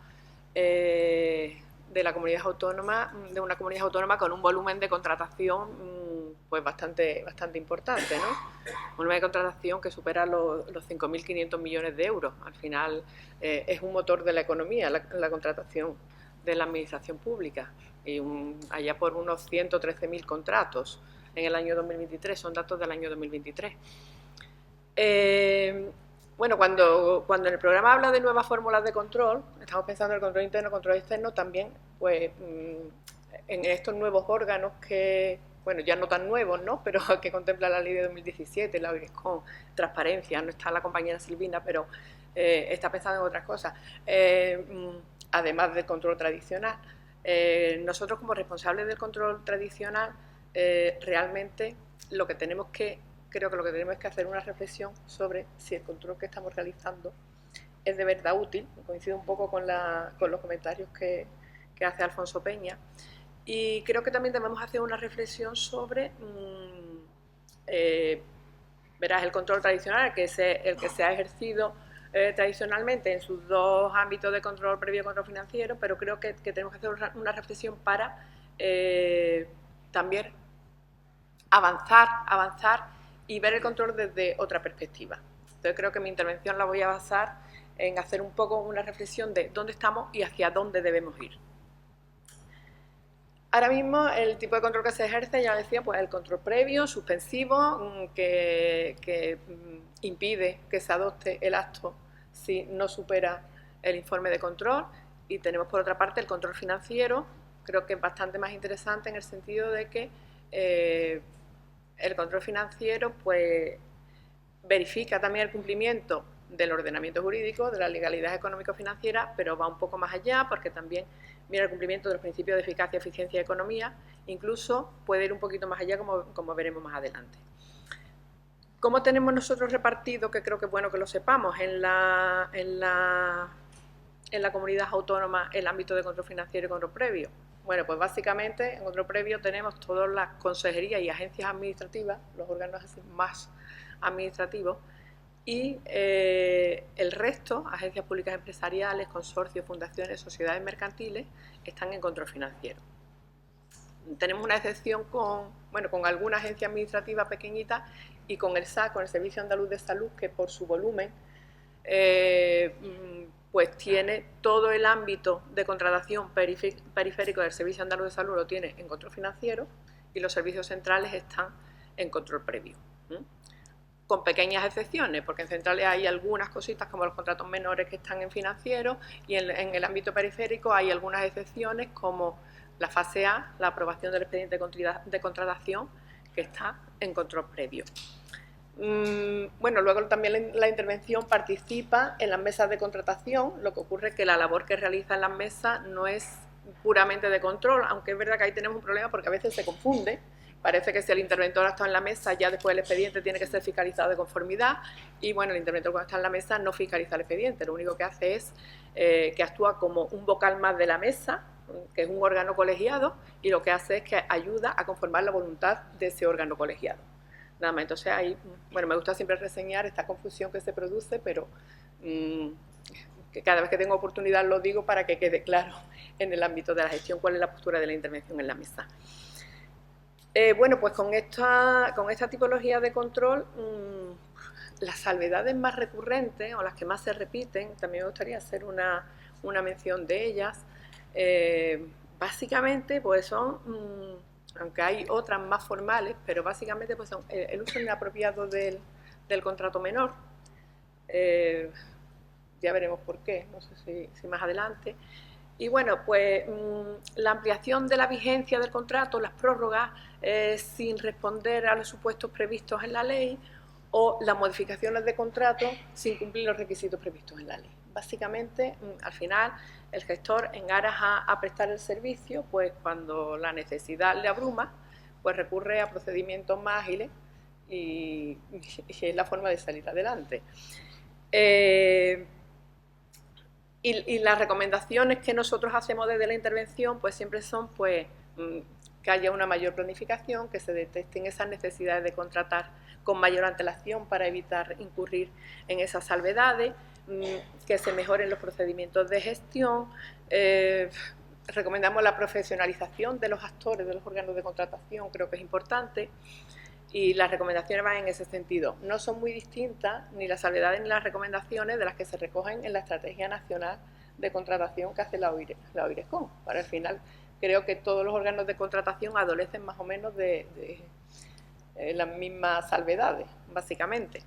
de la comunidad autónoma, de una comunidad autónoma con un volumen de contratación pues bastante importante, ¿no? Una nueva contratación que supera los 5.500 millones de euros. Al final es un motor de la economía, la contratación de la administración pública, y allá por unos 113.000 contratos en el año 2023, son datos del año 2023. Bueno, cuando en el programa habla de nuevas fórmulas de control, estamos pensando en el control interno, control externo, también pues en estos nuevos órganos que, bueno, ya no tan nuevos, ¿no?, pero que contempla la ley de 2017, la con transparencia, no está la compañera Silvina, pero está pensando en otras cosas, además del control tradicional. Nosotros, como responsables del control tradicional, realmente creo que lo que tenemos es que hacer una reflexión sobre si el control que estamos realizando es de verdad útil. Coincido un poco con los comentarios que hace Alfonso Peña, y creo que también debemos hacer una reflexión sobre verás, el control tradicional, el que se ha ejercido tradicionalmente en sus dos ámbitos de control previo y control financiero, pero creo que tenemos que hacer una reflexión para también avanzar y ver el control desde otra perspectiva. Entonces creo que mi intervención la voy a basar en hacer un poco una reflexión de dónde estamos y hacia dónde debemos ir. Ahora mismo el tipo de control que se ejerce, ya decía, pues el control previo, suspensivo, que impide que se adopte el acto si no supera el informe de control, y tenemos por otra parte el control financiero. Creo que es bastante más interesante en el sentido de que el control financiero pues verifica también el cumplimiento del ordenamiento jurídico, de la legalidad económico-financiera, pero va un poco más allá porque también mira el cumplimiento de los principios de eficacia, eficiencia y economía, incluso puede ir un poquito más allá, como veremos más adelante. ¿Cómo tenemos nosotros repartido, que creo que es bueno que lo sepamos, en la comunidad autónoma el ámbito de control financiero y control previo? Bueno, pues básicamente en control previo tenemos todas las consejerías y agencias administrativas, los órganos más administrativos, y el resto, agencias públicas empresariales, consorcios, fundaciones, sociedades mercantiles, están en control financiero. Tenemos una excepción con alguna agencia administrativa pequeñita y con el SAC, con el Servicio Andaluz de Salud, que por su volumen pues tiene todo el ámbito de contratación periférico del Servicio Andaluz de Salud, lo tiene en control financiero, y los servicios centrales están en control previo. Con pequeñas excepciones, porque en centrales hay algunas cositas como los contratos menores que están en financiero, y en el ámbito periférico hay algunas excepciones como la fase A, la aprobación del expediente de contratación, que está en control previo. Bueno, luego también la intervención participa en las mesas de contratación. Lo que ocurre es que la labor que realiza en las mesas no es puramente de control, aunque es verdad que ahí tenemos un problema porque a veces se confunde. Parece que si el interventor ha estado en la mesa, ya después el expediente tiene que ser fiscalizado de conformidad, y bueno, el interventor cuando está en la mesa no fiscaliza el expediente, lo único que hace es que actúa como un vocal más de la mesa, que es un órgano colegiado, y lo que hace es que ayuda a conformar la voluntad de ese órgano colegiado. Nada más. Entonces ahí, bueno, me gusta siempre reseñar esta confusión que se produce, pero que cada vez que tengo oportunidad lo digo para que quede claro en el ámbito de la gestión cuál es la postura de la intervención en la mesa. Bueno, pues con esta tipología de control, las salvedades más recurrentes o las que más se repiten, también me gustaría hacer una mención de ellas. Básicamente pues son, aunque hay otras más formales, pero básicamente pues son el uso inapropiado del contrato menor. Ya veremos por qué, no sé si más adelante. Y bueno, pues la ampliación de la vigencia del contrato, las prórrogas sin responder a los supuestos previstos en la ley, o las modificaciones de contrato sin cumplir los requisitos previstos en la ley. Básicamente, al final, el gestor, en aras a prestar el servicio, pues cuando la necesidad le abruma, pues recurre a procedimientos más ágiles y es la forma de salir adelante. Y las recomendaciones que nosotros hacemos desde la intervención pues siempre son pues, que haya una mayor planificación, que se detecten esas necesidades de contratar con mayor antelación para evitar incurrir en esas salvedades, que se mejoren los procedimientos de gestión, Recomendamos la profesionalización de los actores, de los órganos de contratación, creo que es importante, y las recomendaciones van en ese sentido. No son muy distintas ni las salvedades ni las recomendaciones de las que se recogen en la Estrategia Nacional de Contratación que hace la OIRECON. Para el final, creo que todos los órganos de contratación adolecen más o menos de las mismas salvedades, básicamente.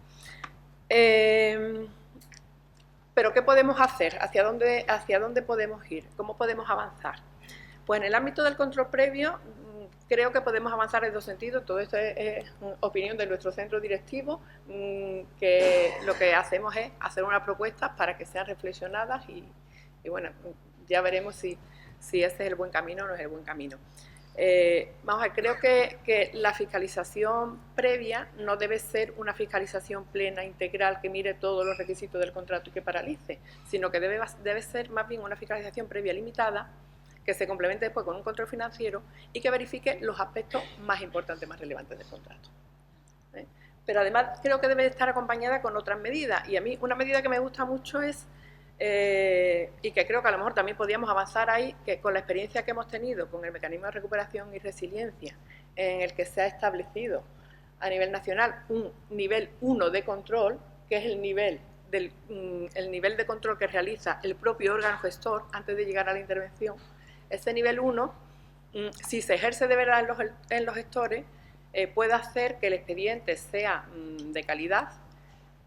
Pero ¿qué podemos hacer? ¿Hacia dónde podemos ir? ¿Cómo podemos avanzar? Pues en el ámbito del control previo creo que podemos avanzar en dos sentidos. Todo esto es opinión de nuestro centro directivo, que lo que hacemos es hacer unas propuestas para que sean reflexionadas y bueno, ya veremos si ese es el buen camino o no es el buen camino. Vamos a ver, creo que la fiscalización previa no debe ser una fiscalización plena, integral, que mire todos los requisitos del contrato y que paralice, sino que debe ser más bien una fiscalización previa limitada, que se complemente después con un control financiero y que verifique los aspectos más importantes, más relevantes del contrato. Pero además creo que debe estar acompañada con otras medidas, y a mí una medida que me gusta mucho es y que creo que a lo mejor también podríamos avanzar ahí, que con la experiencia que hemos tenido con el mecanismo de recuperación y resiliencia, en el que se ha establecido a nivel nacional un nivel 1 de control, que es el nivel de control que realiza el propio órgano gestor antes de llegar a la intervención. Ese nivel 1, si se ejerce de verdad en los gestores, puede hacer que el expediente sea de calidad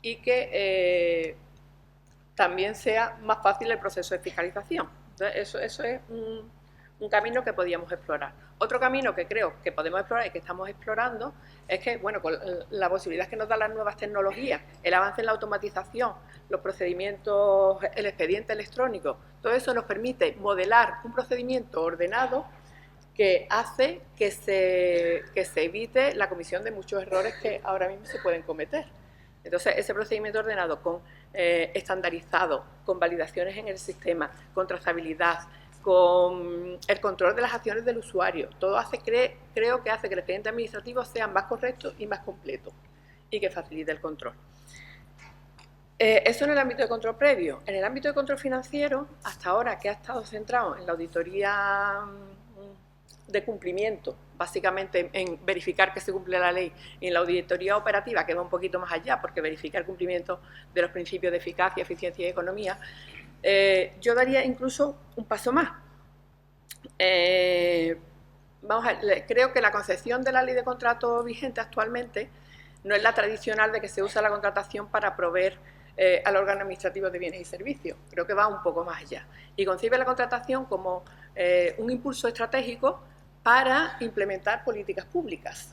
y que también sea más fácil el proceso de fiscalización. Entonces, eso es un camino que podíamos explorar. Otro camino que creo que podemos explorar y que estamos explorando es que, bueno, con la posibilidad que nos dan las nuevas tecnologías, el avance en la automatización, los procedimientos, el expediente electrónico, todo eso nos permite modelar un procedimiento ordenado que hace que se evite la comisión de muchos errores que ahora mismo se pueden cometer. Entonces, ese procedimiento ordenado, estandarizado, con validaciones en el sistema, con trazabilidad, con el control de las acciones del usuario, todo creo que hace que el expediente administrativo sea más correcto y más completo y que facilite el control. Eso en el ámbito de control previo. En el ámbito de control financiero, hasta ahora, que ha estado centrado en la auditoría de cumplimiento, básicamente en verificar que se cumple la ley, y en la auditoría operativa, que va un poquito más allá, porque verifica el cumplimiento de los principios de eficacia, eficiencia y economía, yo daría incluso un paso más. Creo que la concepción de la ley de contrato vigente actualmente no es la tradicional de que se usa la contratación para proveer al órgano administrativo de bienes y servicios. Creo que va un poco más allá y concibe la contratación como un impulso estratégico para implementar políticas públicas.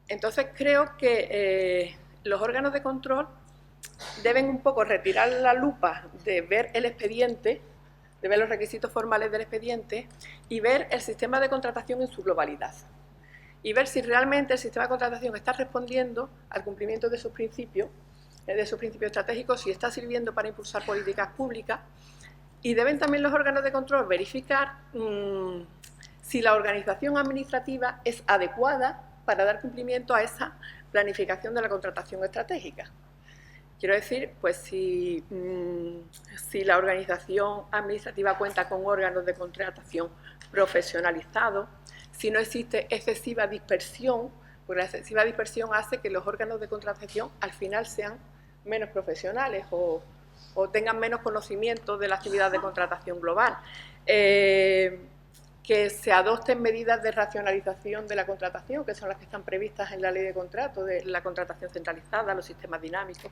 Entonces creo que los órganos de control deben un poco retirar la lupa de ver el expediente, de ver los requisitos formales del expediente y ver el sistema de contratación en su globalidad. Y ver si realmente el sistema de contratación está respondiendo al cumplimiento de sus principios estratégicos, si está sirviendo para impulsar políticas públicas. Y deben también los órganos de control verificar si la organización administrativa es adecuada para dar cumplimiento a esa planificación de la contratación estratégica. Quiero decir, pues si la organización administrativa cuenta con órganos de contratación profesionalizados, si no existe excesiva dispersión, porque la excesiva dispersión hace que los órganos de contratación al final sean menos profesionales o tengan menos conocimiento de la actividad de contratación global. Que se adopten medidas de racionalización de la contratación, que son las que están previstas en la ley de contrato, de la contratación centralizada, los sistemas dinámicos.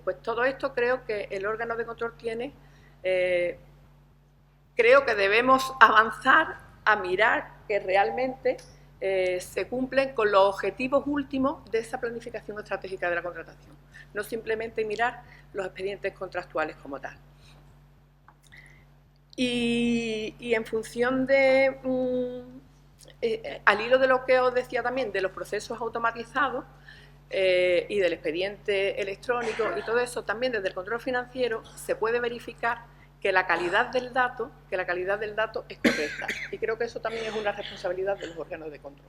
Pues todo esto creo que el órgano de control tiene. Creo que debemos avanzar a mirar que realmente se cumplen con los objetivos últimos de esa planificación estratégica de la contratación, no simplemente mirar los expedientes contractuales como tal. Y en función de, al hilo de lo que os decía también, de los procesos automatizados y del expediente electrónico y todo eso, también desde el control financiero se puede verificar que la calidad del dato es correcta. Y creo que eso también es una responsabilidad de los órganos de control.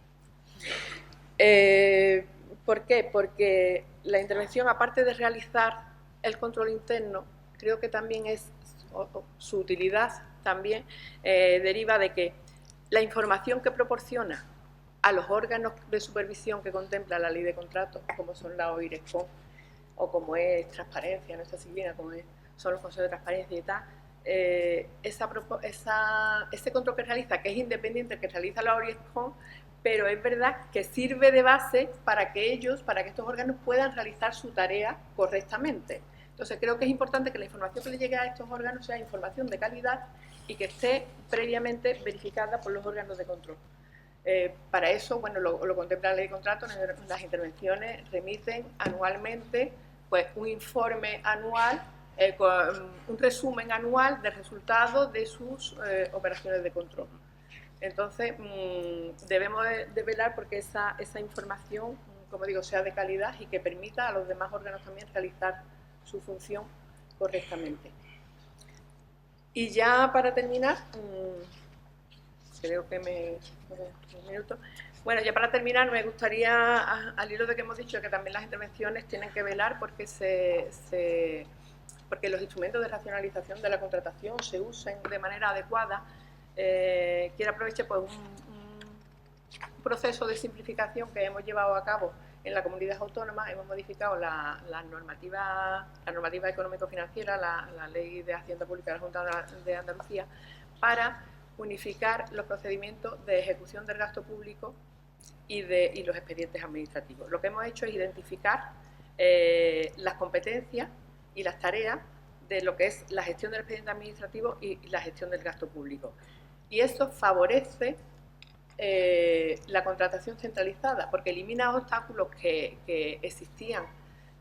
¿Por qué? Porque la intervención, aparte de realizar el control interno, creo que también es su utilidad también deriva de que la información que proporciona a los órganos de supervisión que contempla la ley de contratos, como son la OIRESCON o como es Transparencia, nuestra disciplina, como son los consejos de transparencia y tal, ese control que realiza, que es independiente, que realiza la OIRESCON, pero es verdad que sirve de base para que estos órganos puedan realizar su tarea correctamente. Entonces creo que es importante que la información que le llegue a estos órganos sea información de calidad y que esté previamente verificada por los órganos de control. Para eso, bueno, lo contempla la ley de contratos, las intervenciones remiten anualmente pues, un informe anual, con un resumen anual de resultados de sus operaciones de control. Entonces, debemos de velar porque esa información, como digo, sea de calidad y que permita a los demás órganos también realizar su función correctamente. Y ya para terminar, creo que un minuto. Bueno, ya para terminar me gustaría, al hilo de que hemos dicho que también las intervenciones tienen que velar porque porque los instrumentos de racionalización de la contratación se usen de manera adecuada. Quiero aprovechar pues, un proceso de simplificación que hemos llevado a cabo en la comunidad autónoma. Hemos modificado la normativa económico-financiera, la Ley de Hacienda Pública de la Junta de Andalucía, para unificar los procedimientos de ejecución del gasto público y los expedientes administrativos. Lo que hemos hecho es identificar las competencias y las tareas de lo que es la gestión del expediente administrativo y la gestión del gasto público. Y esto favorece la contratación centralizada, porque elimina obstáculos que existían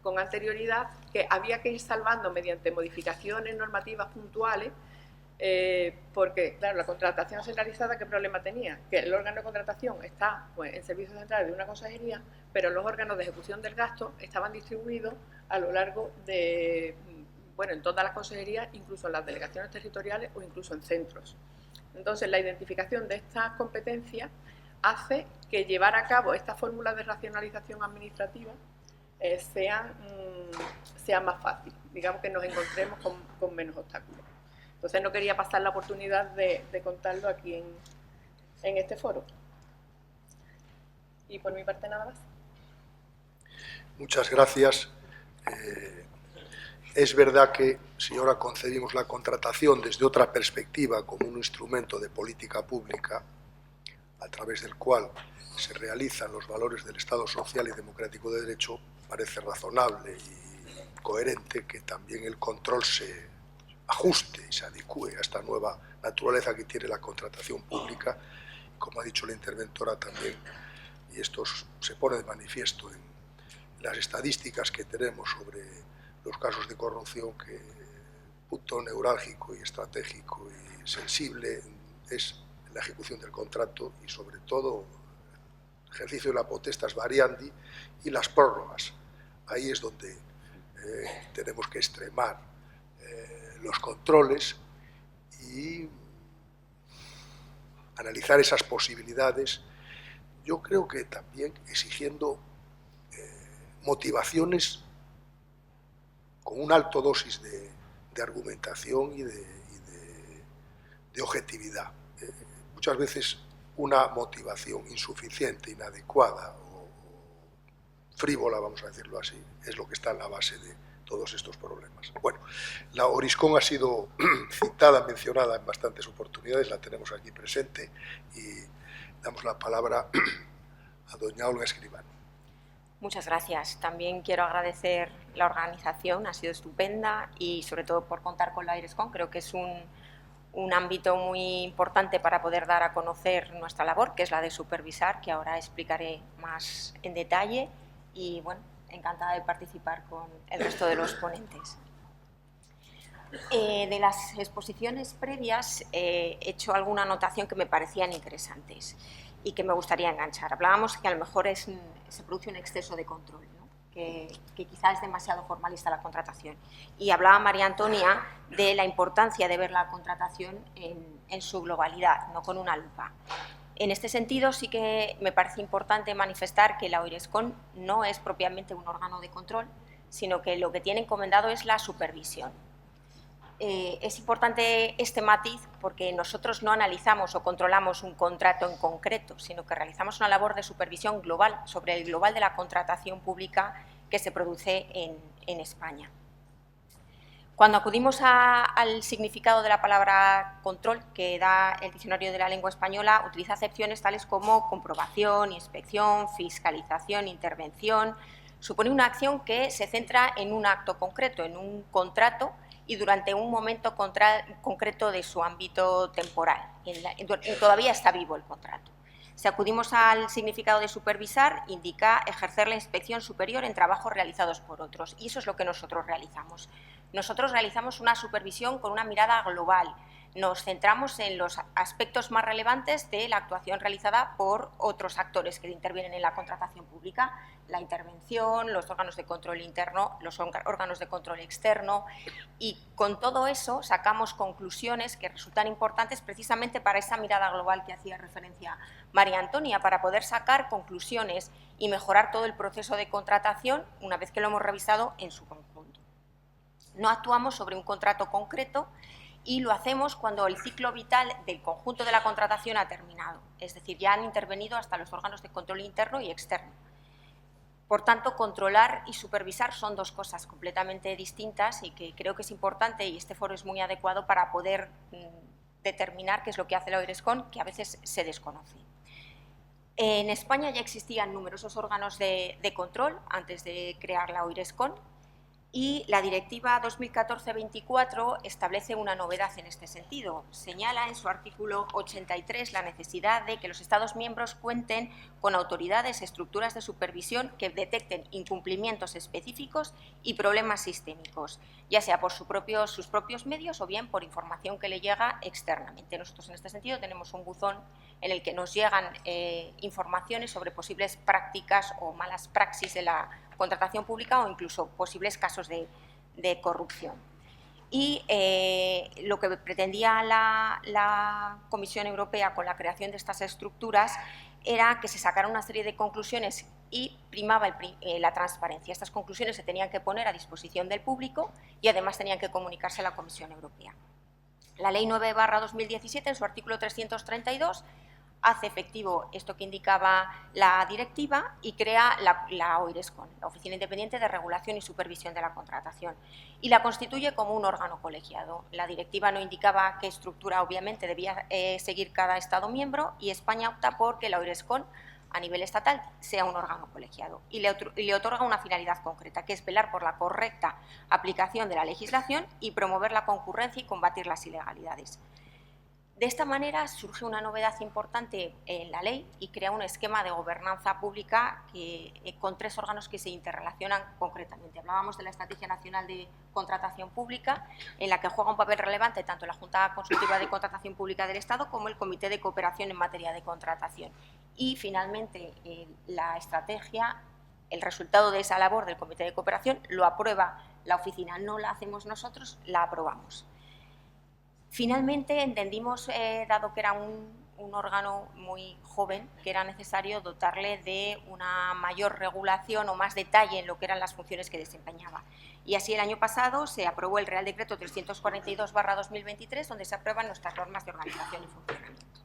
con anterioridad, que había que ir salvando mediante modificaciones normativas puntuales, porque, claro, la contratación centralizada, ¿qué problema tenía? Que el órgano de contratación está pues, en servicios centrales de una consejería, pero los órganos de ejecución del gasto estaban distribuidos a lo largo de, bueno, en todas las consejerías, incluso en las delegaciones territoriales o incluso en centros. Entonces, la identificación de estas competencias hace que llevar a cabo estas fórmulas de racionalización administrativa sean más fácil, digamos que nos encontremos con menos obstáculos. Entonces no quería pasar la oportunidad de contarlo aquí en este foro. Y por mi parte nada más. Muchas gracias. Es verdad que si ahora concebimos la contratación desde otra perspectiva como un instrumento de política pública a través del cual se realizan los valores del Estado social y democrático de derecho, parece razonable y coherente que también el control se ajuste y se adecue a esta nueva naturaleza que tiene la contratación pública. Como ha dicho la interventora también, y esto se pone de manifiesto en las estadísticas que tenemos sobre los casos de corrupción, que el punto neurálgico y estratégico y sensible es la ejecución del contrato y sobre todo el ejercicio de la potestas variandi y las prórrogas. Ahí es donde tenemos que extremar los controles y analizar esas posibilidades, yo creo que también exigiendo motivaciones con una alta dosis de argumentación y de objetividad. Muchas veces una motivación insuficiente, inadecuada o frívola, vamos a decirlo así, es lo que está en la base de todos estos problemas. Bueno, la OIRESCON ha sido citada, mencionada en bastantes oportunidades, la tenemos aquí presente y damos la palabra a doña Olga Escribano. Muchas gracias. También quiero agradecer la organización, ha sido estupenda y sobre todo por contar con la OIRESCON. Creo que es un ámbito muy importante para poder dar a conocer nuestra labor, que es la de supervisar, que ahora explicaré más en detalle y bueno, encantada de participar con el resto de los ponentes. De las exposiciones previas he hecho alguna anotación que me parecían interesantes y que me gustaría enganchar. Hablábamos que a lo mejor se produce un exceso de control, ¿no? que quizás es demasiado formalista la contratación. Y hablaba María Antonia de la importancia de ver la contratación en su globalidad, no con una lupa. En este sentido, sí que me parece importante manifestar que la OIRESCON no es propiamente un órgano de control, sino que lo que tiene encomendado es la supervisión. Es importante este matiz porque nosotros no analizamos o controlamos un contrato en concreto, sino que realizamos una labor de supervisión global sobre el global de la contratación pública que se produce en España. Cuando acudimos al significado de la palabra control que da el Diccionario de la Lengua Española, utiliza acepciones tales como comprobación, inspección, fiscalización, intervención. Supone una acción que se centra en un acto concreto, en un contrato y durante un momento concreto de su ámbito temporal. Todavía está vivo el contrato. Si acudimos al significado de supervisar, indica ejercer la inspección superior en trabajos realizados por otros, y eso es lo que nosotros realizamos. Nosotros realizamos una supervisión con una mirada global. Nos centramos en los aspectos más relevantes de la actuación realizada por otros actores que intervienen en la contratación pública, la intervención, los órganos de control interno, los órganos de control externo, y con todo eso sacamos conclusiones que resultan importantes precisamente para esa mirada global que hacía referencia María Antonia, para poder sacar conclusiones y mejorar todo el proceso de contratación una vez que lo hemos revisado en su conjunto. No actuamos sobre un contrato concreto y lo hacemos cuando el ciclo vital del conjunto de la contratación ha terminado, es decir, ya han intervenido hasta los órganos de control interno y externo. Por tanto, controlar y supervisar son dos cosas completamente distintas y que creo que es importante, y este foro es muy adecuado para poder determinar qué es lo que hace la OIRESCON, que a veces se desconoce. En España ya existían numerosos órganos de control antes de crear la OIRESCON, y la Directiva 2014-24 establece una novedad en este sentido. Señala en su artículo 83 la necesidad de que los Estados miembros cuenten con autoridades, estructuras de supervisión que detecten incumplimientos específicos y problemas sistémicos, ya sea por sus propios medios o bien por información que le llega externamente. Nosotros en este sentido tenemos un buzón en el que nos llegan informaciones sobre posibles prácticas o malas praxis de la contratación pública o incluso posibles casos de corrupción. Y lo que pretendía la Comisión Europea con la creación de estas estructuras era que se sacara una serie de conclusiones y primaba la transparencia. Estas conclusiones se tenían que poner a disposición del público y además tenían que comunicarse a la Comisión Europea. La Ley 9/2017, en su artículo 332, hace efectivo esto que indicaba la directiva y crea la OIRESCON, la Oficina Independiente de Regulación y Supervisión de la Contratación, y la constituye como un órgano colegiado. La directiva no indicaba qué estructura, obviamente, debía seguir cada Estado miembro, y España opta por que la OIRESCON a nivel estatal sea un órgano colegiado y le otorga una finalidad concreta, que es velar por la correcta aplicación de la legislación y promover la concurrencia y combatir las ilegalidades. De esta manera surge una novedad importante en la ley y crea un esquema de gobernanza pública con tres órganos que se interrelacionan concretamente. Hablábamos de la Estrategia Nacional de Contratación Pública, en la que juega un papel relevante tanto la Junta Consultiva de Contratación Pública del Estado como el Comité de Cooperación en materia de contratación. Y finalmente la estrategia, el resultado de esa labor del Comité de Cooperación, lo aprueba la oficina, no la hacemos nosotros, la aprobamos. Finalmente entendimos, dado que era un órgano muy joven, que era necesario dotarle de una mayor regulación o más detalle en lo que eran las funciones que desempeñaba. Y así el año pasado se aprobó el Real Decreto 342/2023, donde se aprueban nuestras normas de organización y funcionamiento.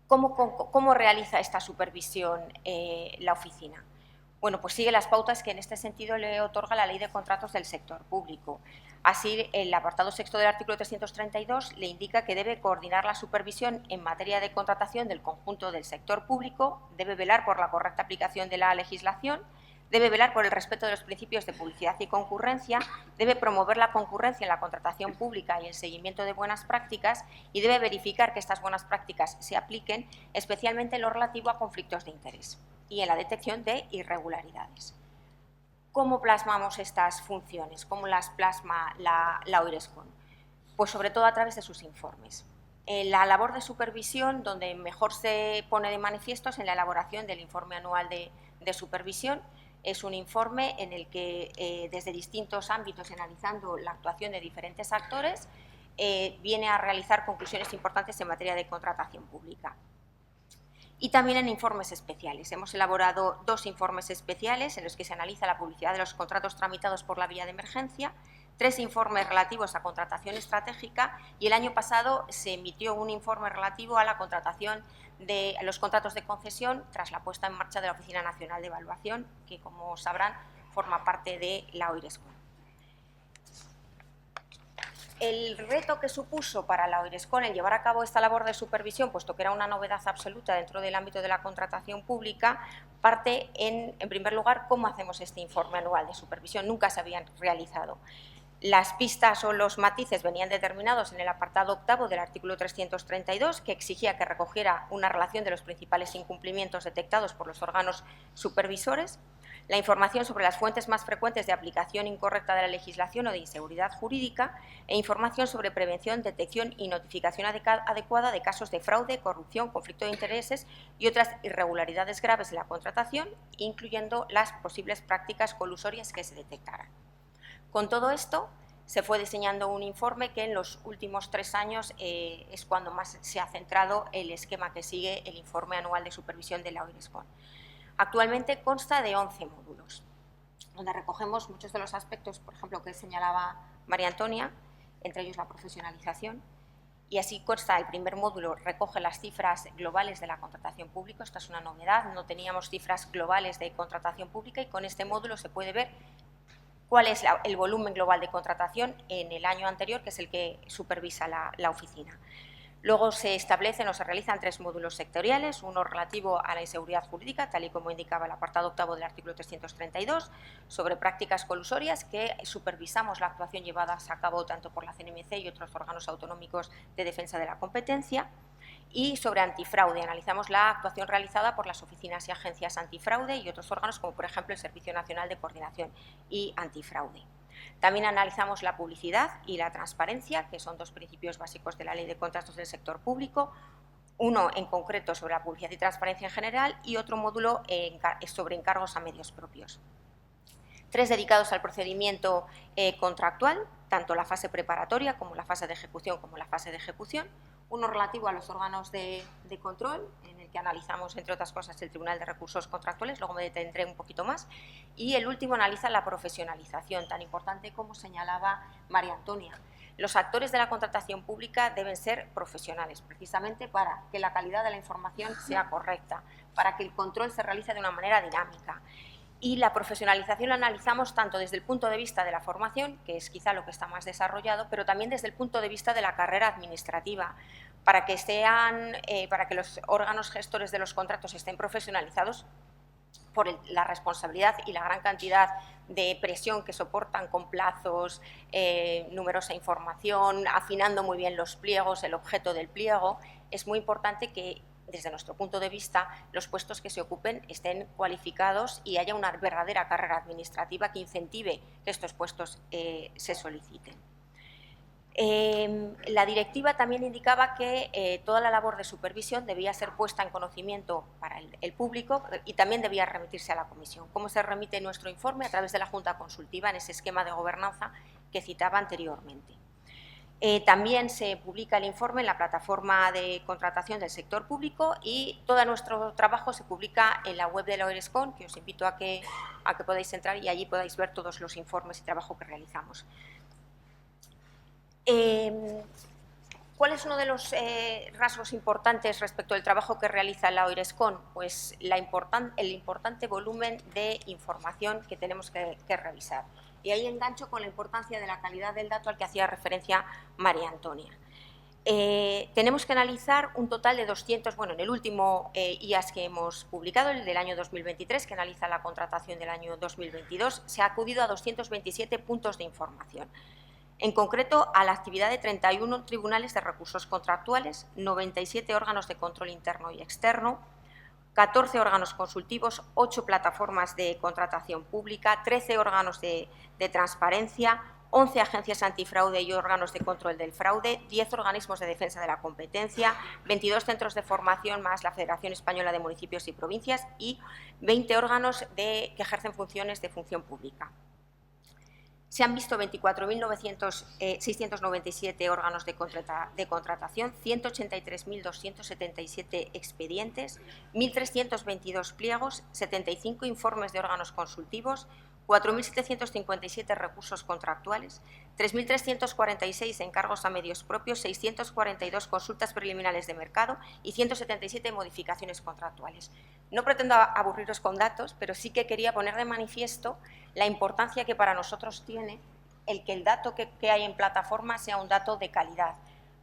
¿Cómo realiza esta supervisión la oficina? Bueno, pues sigue las pautas que en este sentido le otorga la Ley de Contratos del Sector Público. Así, el apartado sexto del artículo 332 le indica que debe coordinar la supervisión en materia de contratación del conjunto del sector público, debe velar por la correcta aplicación de la legislación, debe velar por el respeto de los principios de publicidad y concurrencia, debe promover la concurrencia en la contratación pública y el seguimiento de buenas prácticas y debe verificar que estas buenas prácticas se apliquen, especialmente en lo relativo a conflictos de interés y en la detección de irregularidades. ¿Cómo plasmamos estas funciones? ¿Cómo las plasma la OIRESCON? Pues sobre todo a través de sus informes. La labor de supervisión, donde mejor se pone de manifiesto, es en la elaboración del informe anual de supervisión. Es un informe en el que desde distintos ámbitos, analizando la actuación de diferentes actores, viene a realizar conclusiones importantes en materia de contratación pública. Y también en informes especiales. Hemos elaborado 2 informes especiales en los que se analiza la publicidad de los contratos tramitados por la vía de emergencia, 3 informes relativos a contratación estratégica y el año pasado se emitió un informe relativo a la contratación de los contratos de concesión tras la puesta en marcha de la Oficina Nacional de Evaluación, que, como sabrán, forma parte de la OIRESCON. El reto que supuso para la OIRESCON el llevar a cabo esta labor de supervisión, puesto que era una novedad absoluta dentro del ámbito de la contratación pública, parte en primer lugar, cómo hacemos este informe anual de supervisión. Nunca se habían realizado. Las pistas o los matices venían determinados en el apartado 8º del artículo 332, que exigía que recogiera una relación de los principales incumplimientos detectados por los órganos supervisores, la información sobre las fuentes más frecuentes de aplicación incorrecta de la legislación o de inseguridad jurídica e información sobre prevención, detección y notificación adecuada de casos de fraude, corrupción, conflicto de intereses y otras irregularidades graves en la contratación, incluyendo las posibles prácticas colusorias que se detectaran. Con todo esto, se fue diseñando un informe que en los últimos 3 años es cuando más se ha centrado el esquema que sigue el informe anual de supervisión de la OIRESCON. Actualmente consta de 11 módulos, donde recogemos muchos de los aspectos, por ejemplo, que señalaba María Antonia, entre ellos la profesionalización, y así consta, el primer módulo recoge las cifras globales de la contratación pública. Esta es una novedad, no teníamos cifras globales de contratación pública y con este módulo se puede ver cuál es el volumen global de contratación en el año anterior, que es el que supervisa la oficina. Luego se establecen o se realizan 3 módulos sectoriales, uno relativo a la inseguridad jurídica, tal y como indicaba el apartado 8º del artículo 332, sobre prácticas colusorias, que supervisamos la actuación llevada a cabo tanto por la CNMC y otros órganos autonómicos de defensa de la competencia, y sobre antifraude, analizamos la actuación realizada por las oficinas y agencias antifraude y otros órganos, como por ejemplo el Servicio Nacional de Coordinación y Antifraude. También analizamos la publicidad y la transparencia, que son 2 principios básicos de la Ley de Contratos del Sector Público, uno en concreto sobre la publicidad y transparencia en general y otro módulo sobre encargos a medios propios. 3 dedicados al procedimiento contractual, tanto la fase preparatoria como la fase de ejecución como la fase de ejecución, uno relativo a los órganos de control, en el que analizamos, entre otras cosas, el Tribunal de Recursos Contractuales, luego me detendré un poquito más, y el último analiza la profesionalización, tan importante como señalaba María Antonia. Los actores de la contratación pública deben ser profesionales, precisamente para que la calidad de la información sea correcta, para que el control se realice de una manera dinámica. Y la profesionalización la analizamos tanto desde el punto de vista de la formación, que es quizá lo que está más desarrollado, pero también desde el punto de vista de la carrera administrativa, para que los órganos gestores de los contratos estén profesionalizados por la responsabilidad y la gran cantidad de presión que soportan con plazos, numerosa información, afinando muy bien los pliegos, el objeto del pliego. Es muy importante que, desde nuestro punto de vista, los puestos que se ocupen estén cualificados y haya una verdadera carrera administrativa que incentive que estos puestos se soliciten. La directiva también indicaba que toda la labor de supervisión debía ser puesta en conocimiento para el público y también debía remitirse a la Comisión. ¿Cómo se remite nuestro informe? A través de la Junta Consultiva, en ese esquema de gobernanza que citaba anteriormente. También se publica el informe en la plataforma de contratación del sector público y todo nuestro trabajo se publica en la web de la OIRESCON, que os invito a que podáis entrar y allí podáis ver todos los informes y trabajo que realizamos. ¿Cuál es uno de los rasgos importantes respecto al trabajo que realiza la OIRESCON? Pues el importante volumen de información que tenemos que revisar. Y ahí engancho con la importancia de la calidad del dato al que hacía referencia María Antonia. Tenemos que analizar un total de 200, en el último IAS que hemos publicado, el del año 2023, que analiza la contratación del año 2022, se ha acudido a 227 puntos de información. En concreto, a la actividad de 31 tribunales de recursos contractuales, 97 órganos de control interno y externo, 14 órganos consultivos, 8 plataformas de contratación pública, 13 órganos de transparencia, 11 agencias antifraude y órganos de control del fraude, 10 organismos de defensa de la competencia, 22 centros de formación más la Federación Española de Municipios y Provincias y 20 órganos que ejercen funciones de función pública. Se han visto 24.697 órganos de contratación, 183.277 expedientes, 1.322 pliegos, 75 informes de órganos consultivos, 4.757 recursos contractuales, 3.346 encargos a medios propios, 642 consultas preliminares de mercado y 177 modificaciones contractuales. No pretendo aburriros con datos, pero sí que quería poner de manifiesto la importancia que para nosotros tiene el que el dato que hay en plataforma sea un dato de calidad,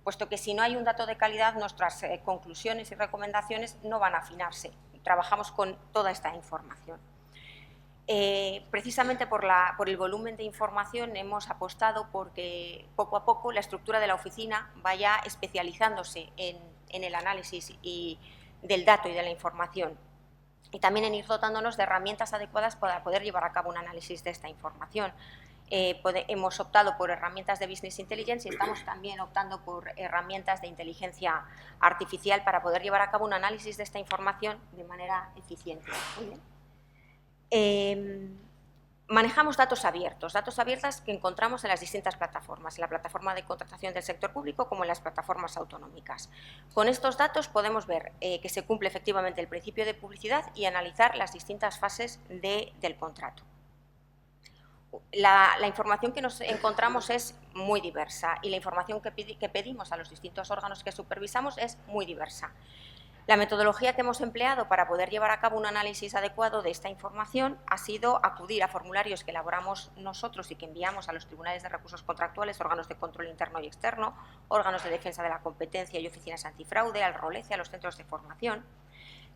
puesto que si no hay un dato de calidad, nuestras conclusiones y recomendaciones no van a afinarse. Trabajamos con toda esta información. Precisamente por el volumen de información hemos apostado porque poco a poco la estructura de la oficina vaya especializándose en el análisis del dato y de la información, y también en ir dotándonos de herramientas adecuadas para poder llevar a cabo un análisis de esta información. Hemos optado por herramientas de Business Intelligence y estamos también optando por herramientas de inteligencia artificial para poder llevar a cabo un análisis de esta información de manera eficiente. Muy bien. Manejamos datos abiertos que encontramos en las distintas plataformas, en la plataforma de contratación del sector público como en las plataformas autonómicas. Con estos datos podemos ver que se cumple efectivamente el principio de publicidad y analizar las distintas fases del contrato. La información que nos encontramos es muy diversa y la información que pedimos a los distintos órganos que supervisamos es muy diversa. La metodología que hemos empleado para poder llevar a cabo un análisis adecuado de esta información ha sido acudir a formularios que elaboramos nosotros y que enviamos a los tribunales de recursos contractuales, órganos de control interno y externo, órganos de defensa de la competencia y oficinas antifraude, al ROLECE, a los centros de formación.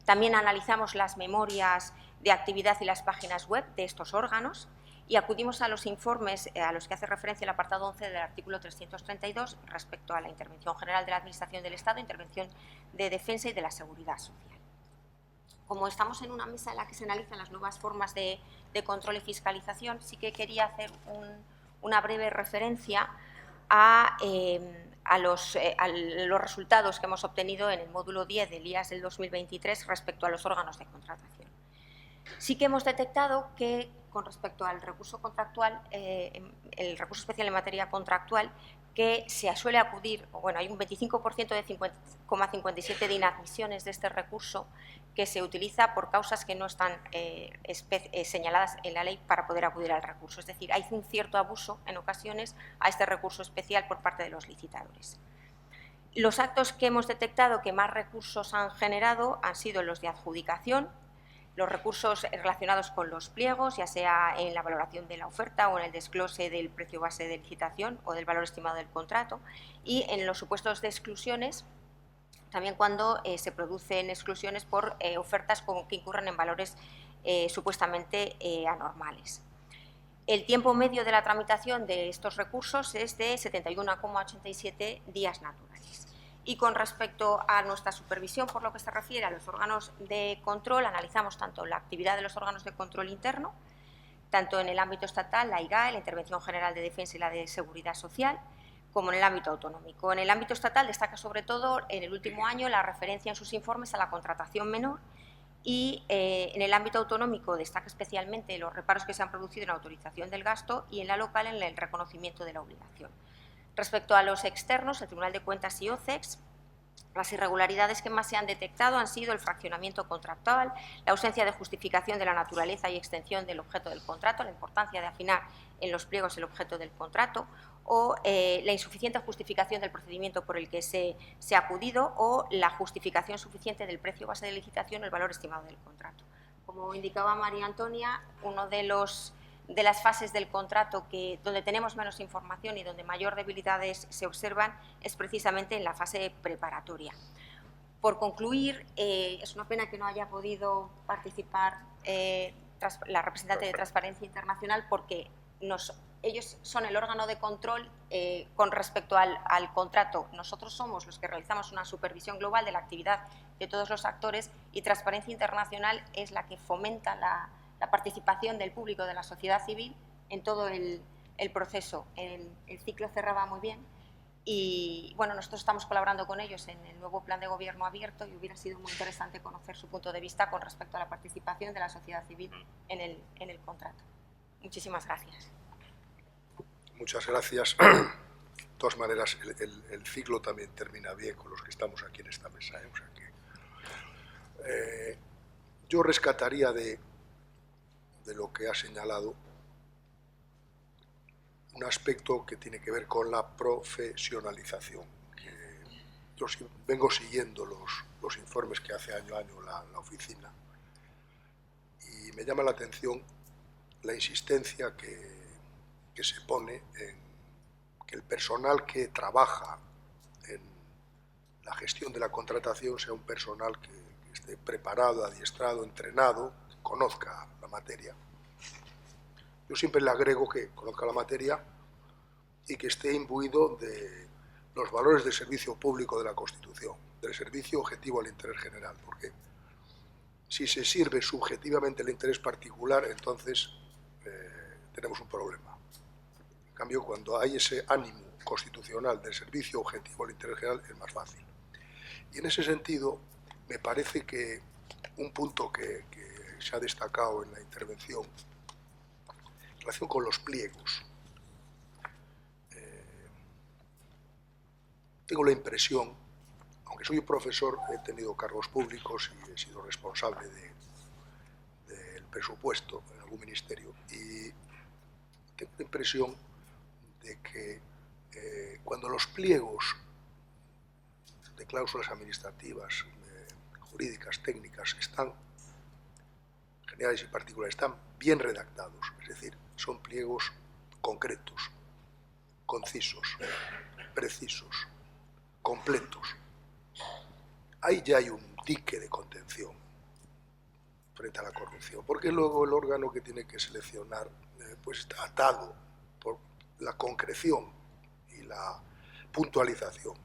También analizamos las memorias de actividad y las páginas web de estos órganos y acudimos a los informes a los que hace referencia el apartado 11 del artículo 332 respecto a la Intervención General de la Administración del Estado, Intervención de Defensa y de la Seguridad Social. Como estamos en una mesa en la que se analizan las nuevas formas de control y fiscalización, sí que quería hacer una breve referencia a los resultados que hemos obtenido en el módulo 10 del IAS del 2023 respecto a los órganos de contratación. Sí que hemos detectado que con respecto al recurso contractual, el recurso especial en materia contractual, que se suele acudir, bueno, hay un 25% de 5,57 de inadmisiones de este recurso que se utiliza por causas que no están señaladas en la ley para poder acudir al recurso. Es decir, hay un cierto abuso en ocasiones a este recurso especial por parte de los licitadores. Los actos que hemos detectado que más recursos han generado han sido los de adjudicación, los recursos relacionados con los pliegos, ya sea en la valoración de la oferta o en el desglose del precio base de licitación o del valor estimado del contrato, y en los supuestos de exclusiones, también cuando se producen exclusiones por ofertas que incurren en valores supuestamente anormales. El tiempo medio de la tramitación de estos recursos es de 71,87 días naturales. Y con respecto a nuestra supervisión, por lo que se refiere a los órganos de control, analizamos tanto la actividad de los órganos de control interno, tanto en el ámbito estatal, la IGAE, la Intervención General de Defensa y la de Seguridad Social, como en el ámbito autonómico. En el ámbito estatal destaca sobre todo en el último año la referencia en sus informes a la contratación menor y en el ámbito autonómico destaca especialmente los reparos que se han producido en la autorización del gasto y en la local en el reconocimiento de la obligación. Respecto a los externos, el Tribunal de Cuentas y OCEX, las irregularidades que más se han detectado han sido el fraccionamiento contractual, la ausencia de justificación de la naturaleza y extensión del objeto del contrato, la importancia de afinar en los pliegos el objeto del contrato, o la insuficiente justificación del procedimiento por el que se ha acudido, o la justificación suficiente del precio base de licitación o el valor estimado del contrato. Como indicaba María Antonia, uno de las fases del contrato donde tenemos menos información y donde mayor debilidades se observan es precisamente en la fase preparatoria. Por concluir, es una pena que no haya podido participar la representante de Transparencia Internacional porque ellos son el órgano de control con respecto al contrato. Nosotros somos los que realizamos una supervisión global de la actividad de todos los actores y Transparencia Internacional es la que fomenta la participación del público, de la sociedad civil, en todo el proceso. El ciclo cerraba muy bien y bueno, nosotros estamos colaborando con ellos en el nuevo plan de gobierno abierto y hubiera sido muy interesante conocer su punto de vista con respecto a la participación de la sociedad civil en el contrato. Muchísimas gracias. Muchas gracias. De todas maneras, el ciclo también termina bien con los que estamos aquí en esta mesa. O sea que, yo rescataría de lo que ha señalado un aspecto que tiene que ver con la profesionalización. Yo vengo siguiendo los informes que hace año a año la oficina y me llama la atención la insistencia que se pone en que el personal que trabaja en la gestión de la contratación sea un personal que esté preparado, adiestrado, entrenado, que conozca la materia. Yo siempre le agrego que conozca la materia y que esté imbuido de los valores del servicio público de la Constitución, del servicio objetivo al interés general, porque si se sirve subjetivamente el interés particular, entonces tenemos un problema. En cambio, cuando hay ese ánimo constitucional del servicio objetivo al interés general, es más fácil. Y en ese sentido, me parece que un punto que se ha destacado en la intervención, en relación con los pliegos, tengo la impresión, aunque soy un profesor, he tenido cargos públicos y he sido responsable del presupuesto en algún ministerio, y tengo la impresión de que cuando los pliegos de cláusulas administrativas, jurídicas, técnicas, están, generales y particulares, están bien redactados, es decir, son pliegos concretos, concisos, precisos, completos. Ahí ya hay un dique de contención frente a la corrupción, porque luego el órgano que tiene que seleccionar pues está atado por la concreción y la puntualización.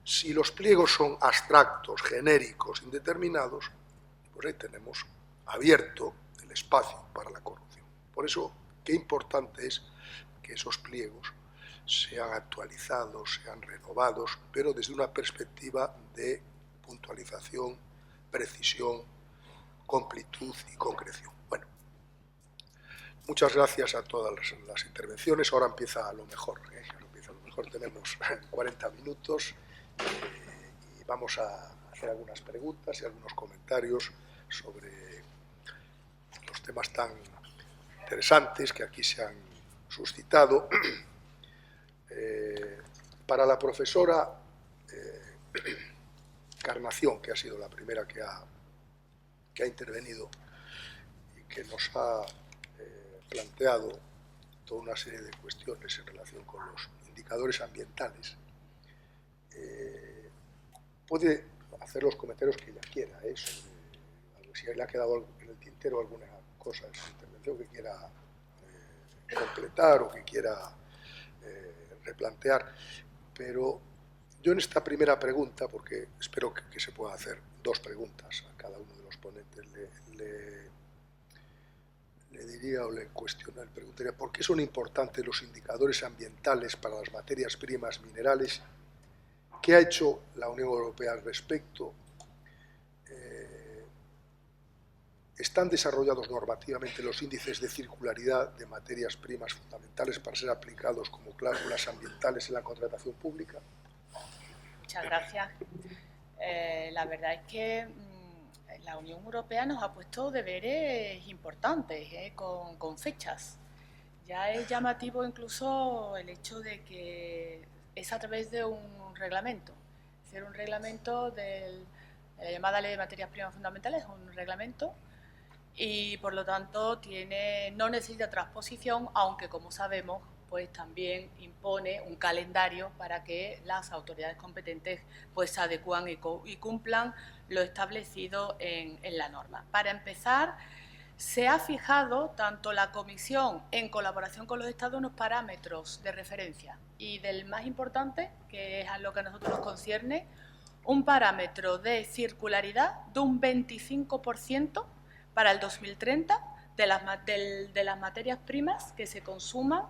Si los pliegos son abstractos, genéricos, indeterminados, pues ahí tenemos abierto el espacio para la corrupción. Por eso, qué importante es que esos pliegos sean actualizados, sean renovados, pero desde una perspectiva de puntualización, precisión, completud y concreción. Bueno, muchas gracias a todas las intervenciones. Ahora empieza lo mejor. Tenemos 40 minutos y vamos a hacer algunas preguntas y algunos comentarios sobre los temas tan interesantes que aquí se han suscitado. Para la profesora Encarnación, que ha sido la primera que ha intervenido y que nos ha planteado toda una serie de cuestiones en relación con los indicadores ambientales, puede hacer los comentarios que ella quiera, sobre si le ha quedado en el tintero alguna cosa de su intervención que quiera completar o que quiera replantear, pero yo en esta primera pregunta, porque espero que se pueda hacer dos preguntas a cada uno de los ponentes, le diría o le preguntaría por qué son importantes los indicadores ambientales para las materias primas minerales, qué ha hecho la Unión Europea al respecto, están desarrollados normativamente los índices de circularidad de materias primas fundamentales para ser aplicados como cláusulas ambientales en la contratación pública. Muchas gracias. La verdad es que la Unión Europea nos ha puesto deberes importantes, con fechas. Ya es llamativo incluso el hecho de que es a través de un reglamento. Es decir, un reglamento de la llamada Ley de Materias Primas Fundamentales, es un reglamento, y por lo tanto no necesita transposición, aunque como sabemos pues también impone un calendario para que las autoridades competentes pues se adecúan y cumplan lo establecido en la norma. Para empezar, se ha fijado tanto la Comisión en colaboración con los Estados unos parámetros de referencia y del más importante, que es a lo que a nosotros nos concierne, un parámetro de circularidad de un 25% para el 2030 de las materias primas que se consuman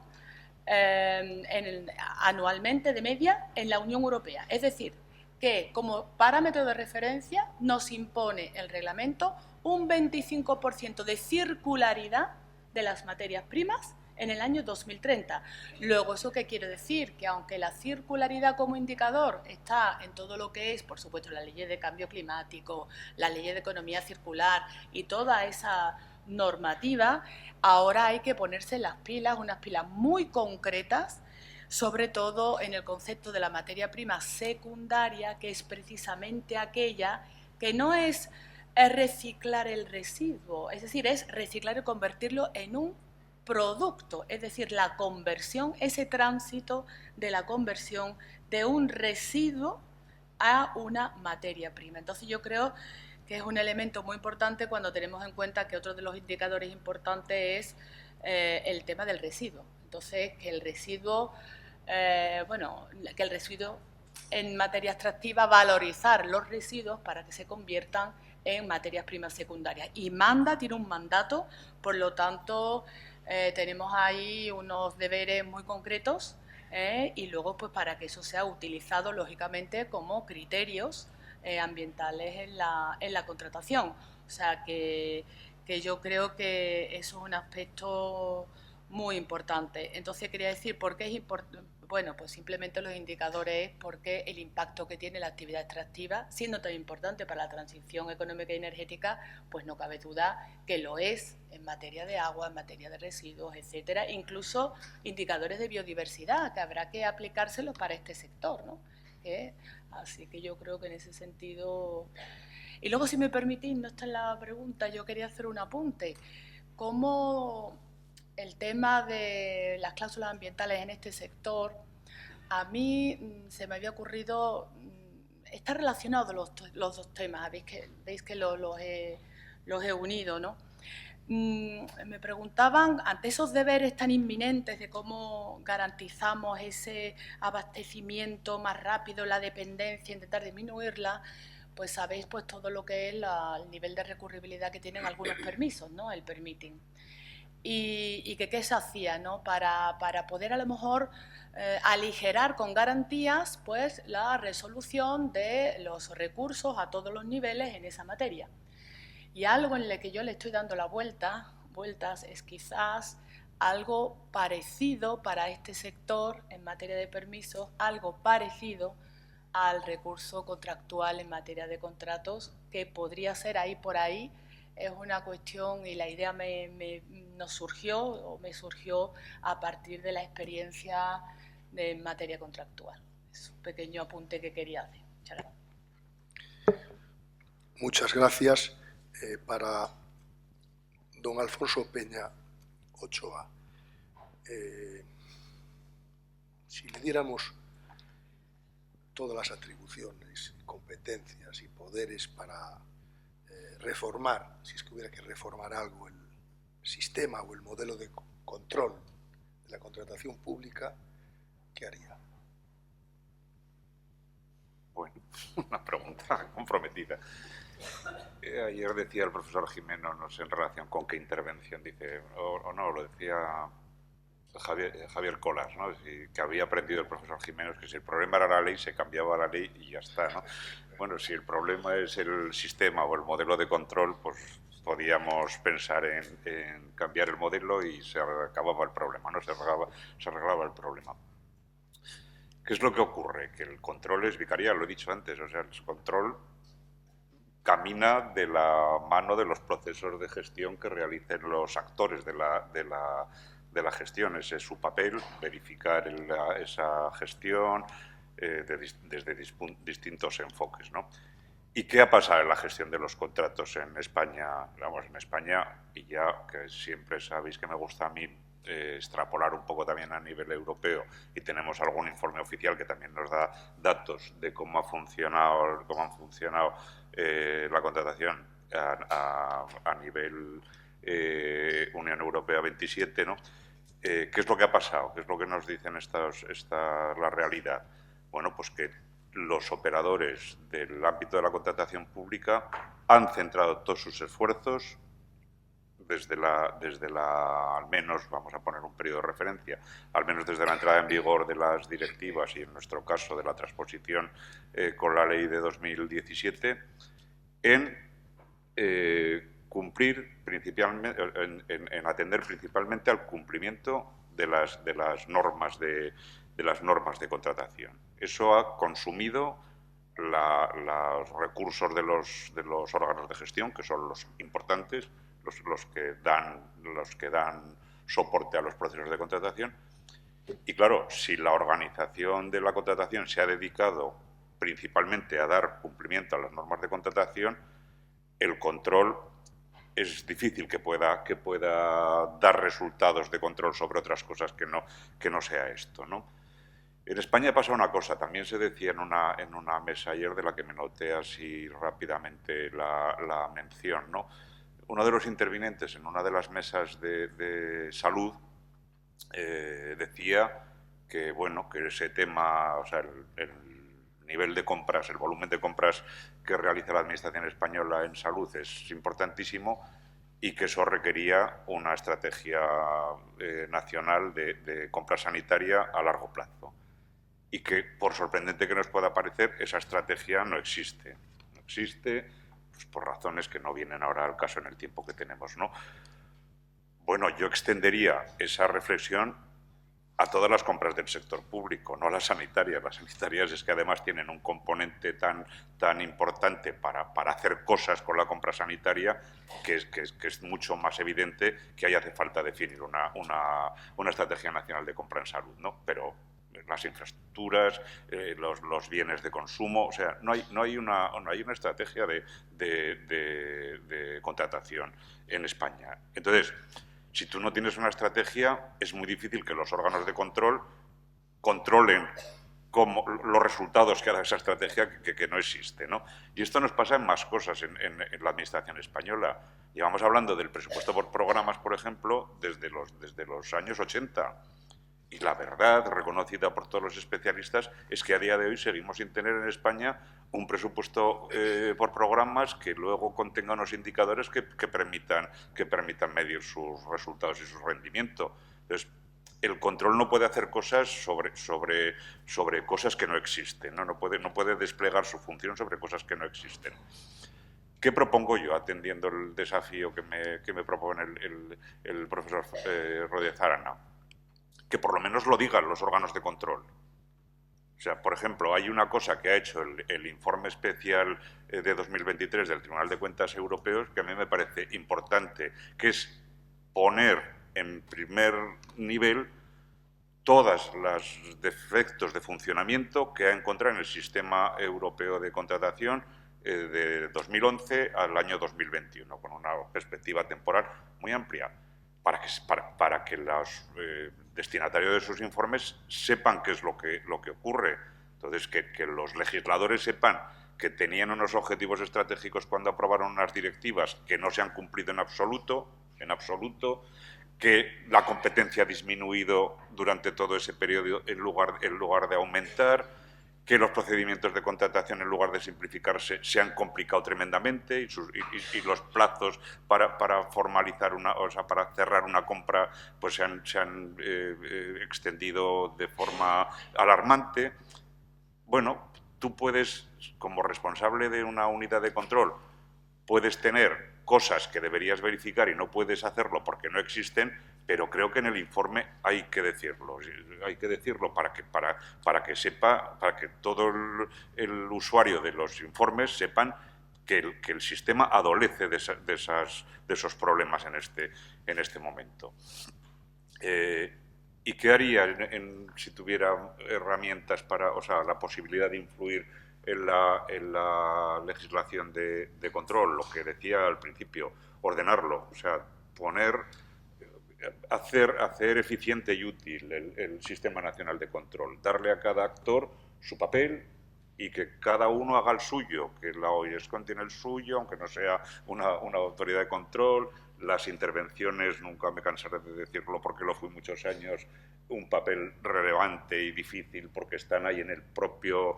anualmente de media en la Unión Europea. Es decir, que como parámetro de referencia nos impone el reglamento un 25% de circularidad de las materias primas en el año 2030. Luego, ¿eso qué quiere decir? Que aunque la circularidad como indicador está en todo lo que es, por supuesto, la ley de cambio climático, la ley de economía circular y toda esa normativa, ahora hay que ponerse las pilas, unas pilas muy concretas, sobre todo en el concepto de la materia prima secundaria, que es precisamente aquella que no es reciclar el residuo, es decir, es reciclar y convertirlo en un producto, es decir, la conversión, ese tránsito de la conversión de un residuo a una materia prima. Entonces yo creo que es un elemento muy importante cuando tenemos en cuenta que otro de los indicadores importantes es el tema del residuo. Entonces, que el residuo, en materia extractiva, valorizar los residuos para que se conviertan en materias primas secundarias. Y tiene un mandato, por lo tanto, tenemos ahí unos deberes muy concretos y luego, pues, para que eso sea utilizado, lógicamente, como criterios ambientales en la contratación. O sea, que yo creo que eso es un aspecto muy importante. Entonces, quería decir, ¿por qué es importante? Bueno, pues simplemente los indicadores, porque el impacto que tiene la actividad extractiva, siendo tan importante para la transición económica y energética, pues no cabe duda que lo es en materia de agua, en materia de residuos, etcétera, incluso indicadores de biodiversidad, que habrá que aplicárselos para este sector, ¿no? Así que yo creo que en ese sentido... Y luego, si me permitís, no está en la pregunta, yo quería hacer un apunte. ¿Cómo el tema de las cláusulas ambientales en este sector, a mí se me había ocurrido, está relacionado los dos temas, veis que los he unido, ¿no? Me preguntaban, ante esos deberes tan inminentes de cómo garantizamos ese abastecimiento más rápido, la dependencia, intentar disminuirla, pues sabéis pues todo lo que es el nivel de recurribilidad que tienen algunos permisos, ¿no? El permitting. Y que qué se hacía, ¿no? Para poder a lo mejor aligerar con garantías pues la resolución de los recursos a todos los niveles en esa materia. Y algo en lo que yo le estoy dando la vueltas es quizás algo parecido para este sector en materia de permisos, algo parecido al recurso contractual en materia de contratos, que podría ser ahí por ahí. Es una cuestión, y la idea me surgió a partir de la experiencia en materia contractual. Es un pequeño apunte que quería hacer. Muchas gracias. Muchas gracias. Para don Alfonso Peña Ochoa, si le diéramos todas las atribuciones, competencias y poderes para reformar, si es que hubiera que reformar algo, el sistema o el modelo de control de la contratación pública, ¿qué haría? Bueno, una pregunta comprometida. Ayer decía el profesor Jimeno, no sé en relación con qué intervención dice, o no, lo decía Javier Colas, ¿no? Que había aprendido el profesor Jimeno que si el problema era la ley, se cambiaba la ley y ya está, ¿no? Bueno, si el problema es el sistema o el modelo de control, pues podíamos pensar en cambiar el modelo y se acababa el problema, ¿no? Se arreglaba el problema. ¿Qué es lo que ocurre? Que el control es vicarial, lo he dicho antes, o sea, el control camina de la mano de los procesos de gestión que realicen los actores de la gestión. Ese es su papel, verificar esa gestión desde distintos enfoques, ¿no? ¿Y qué ha pasado en la gestión de los contratos en España? Vamos, en España, y ya que siempre sabéis que me gusta a mí extrapolar un poco también a nivel europeo, y tenemos algún informe oficial que también nos da datos de cómo han funcionado la contratación a nivel Unión Europea 27, ¿no? ¿Qué es lo que ha pasado? ¿Qué es lo que nos dicen la realidad? Bueno, pues que los operadores del ámbito de la contratación pública han centrado todos sus esfuerzos al menos, vamos a poner un periodo de referencia, al menos desde la entrada en vigor de las directivas y en nuestro caso de la transposición con la ley de 2017, en cumplir principalmente, en atender principalmente al cumplimiento de las normas de contratación. Eso ha consumido los recursos de los órganos de gestión, que son los importantes, los que dan soporte a los procesos de contratación. Y claro, si la organización de la contratación se ha dedicado principalmente a dar cumplimiento a las normas de contratación, el control es difícil que pueda dar resultados de control sobre otras cosas que no sea esto, ¿no? En España pasa una cosa, también se decía en una mesa ayer de la que me noté así rápidamente la mención, ¿no? Uno de los intervinientes en una de las mesas de salud decía que, bueno, que ese tema, o sea, el nivel de compras, el volumen de compras que realiza la Administración española en salud es importantísimo y que eso requería una estrategia nacional de compra sanitaria a largo plazo. Y que, por sorprendente que nos pueda parecer, esa estrategia no existe. No existe, pues, por razones que no vienen ahora al caso en el tiempo que tenemos, ¿no? Bueno, yo extendería esa reflexión a todas las compras del sector público, no a las sanitarias. Las sanitarias es que además tienen un componente tan importante para hacer cosas con la compra sanitaria que es mucho más evidente que ahí hace falta definir una estrategia nacional de compra en salud, ¿no? Pero las infraestructuras, los bienes de consumo, o sea, no hay una estrategia de contratación en España. Entonces, si tú no tienes una estrategia, es muy difícil que los órganos de control controlen los resultados que da esa estrategia que no existe, ¿no? Y esto nos pasa en más cosas en la Administración española. Llevamos hablando del presupuesto por programas, por ejemplo, desde los años 80. Y la verdad, reconocida por todos los especialistas, es que a día de hoy seguimos sin tener en España un presupuesto por programas que luego contenga unos indicadores que permitan medir sus resultados y su rendimiento. Entonces, el control no puede hacer cosas sobre cosas que no existen, ¿no? No puede desplegar su función sobre cosas que no existen. ¿Qué propongo yo, atendiendo el desafío que me propone el profesor Rodríguez Arana? Que por lo menos lo digan los órganos de control. O sea, por ejemplo, hay una cosa que ha hecho el informe especial de 2023 del Tribunal de Cuentas Europeos que a mí me parece importante, que es poner en primer nivel todos los defectos de funcionamiento que ha encontrado en el sistema europeo de contratación de 2011 al año 2021, con una perspectiva temporal muy amplia, para que los destinatarios de sus informes sepan qué es lo que ocurre. Entonces, que los legisladores sepan que tenían unos objetivos estratégicos cuando aprobaron unas directivas que no se han cumplido en absoluto, que la competencia ha disminuido durante todo ese periodo en lugar de aumentar, que los procedimientos de contratación, en lugar de simplificarse, se han complicado tremendamente y los plazos para formalizar para cerrar una compra pues se han extendido de forma alarmante. Bueno, tú puedes, como responsable de una unidad de control, puedes tener cosas que deberías verificar y no puedes hacerlo porque no existen, pero creo que en el informe hay que decirlo para que todo el usuario de los informes sepan que el sistema adolece de esos problemas en este momento. ¿Y qué haría si tuviera herramientas la posibilidad de influir en la legislación de control? Lo que decía al principio, ordenarlo, o sea, hacer eficiente y útil el Sistema Nacional de Control, darle a cada actor su papel y que cada uno haga el suyo, que la OIESCON tiene el suyo, aunque no sea una autoridad de control. Las intervenciones, nunca me cansaré de decirlo porque lo fui muchos años, un papel relevante y difícil porque están ahí en el propio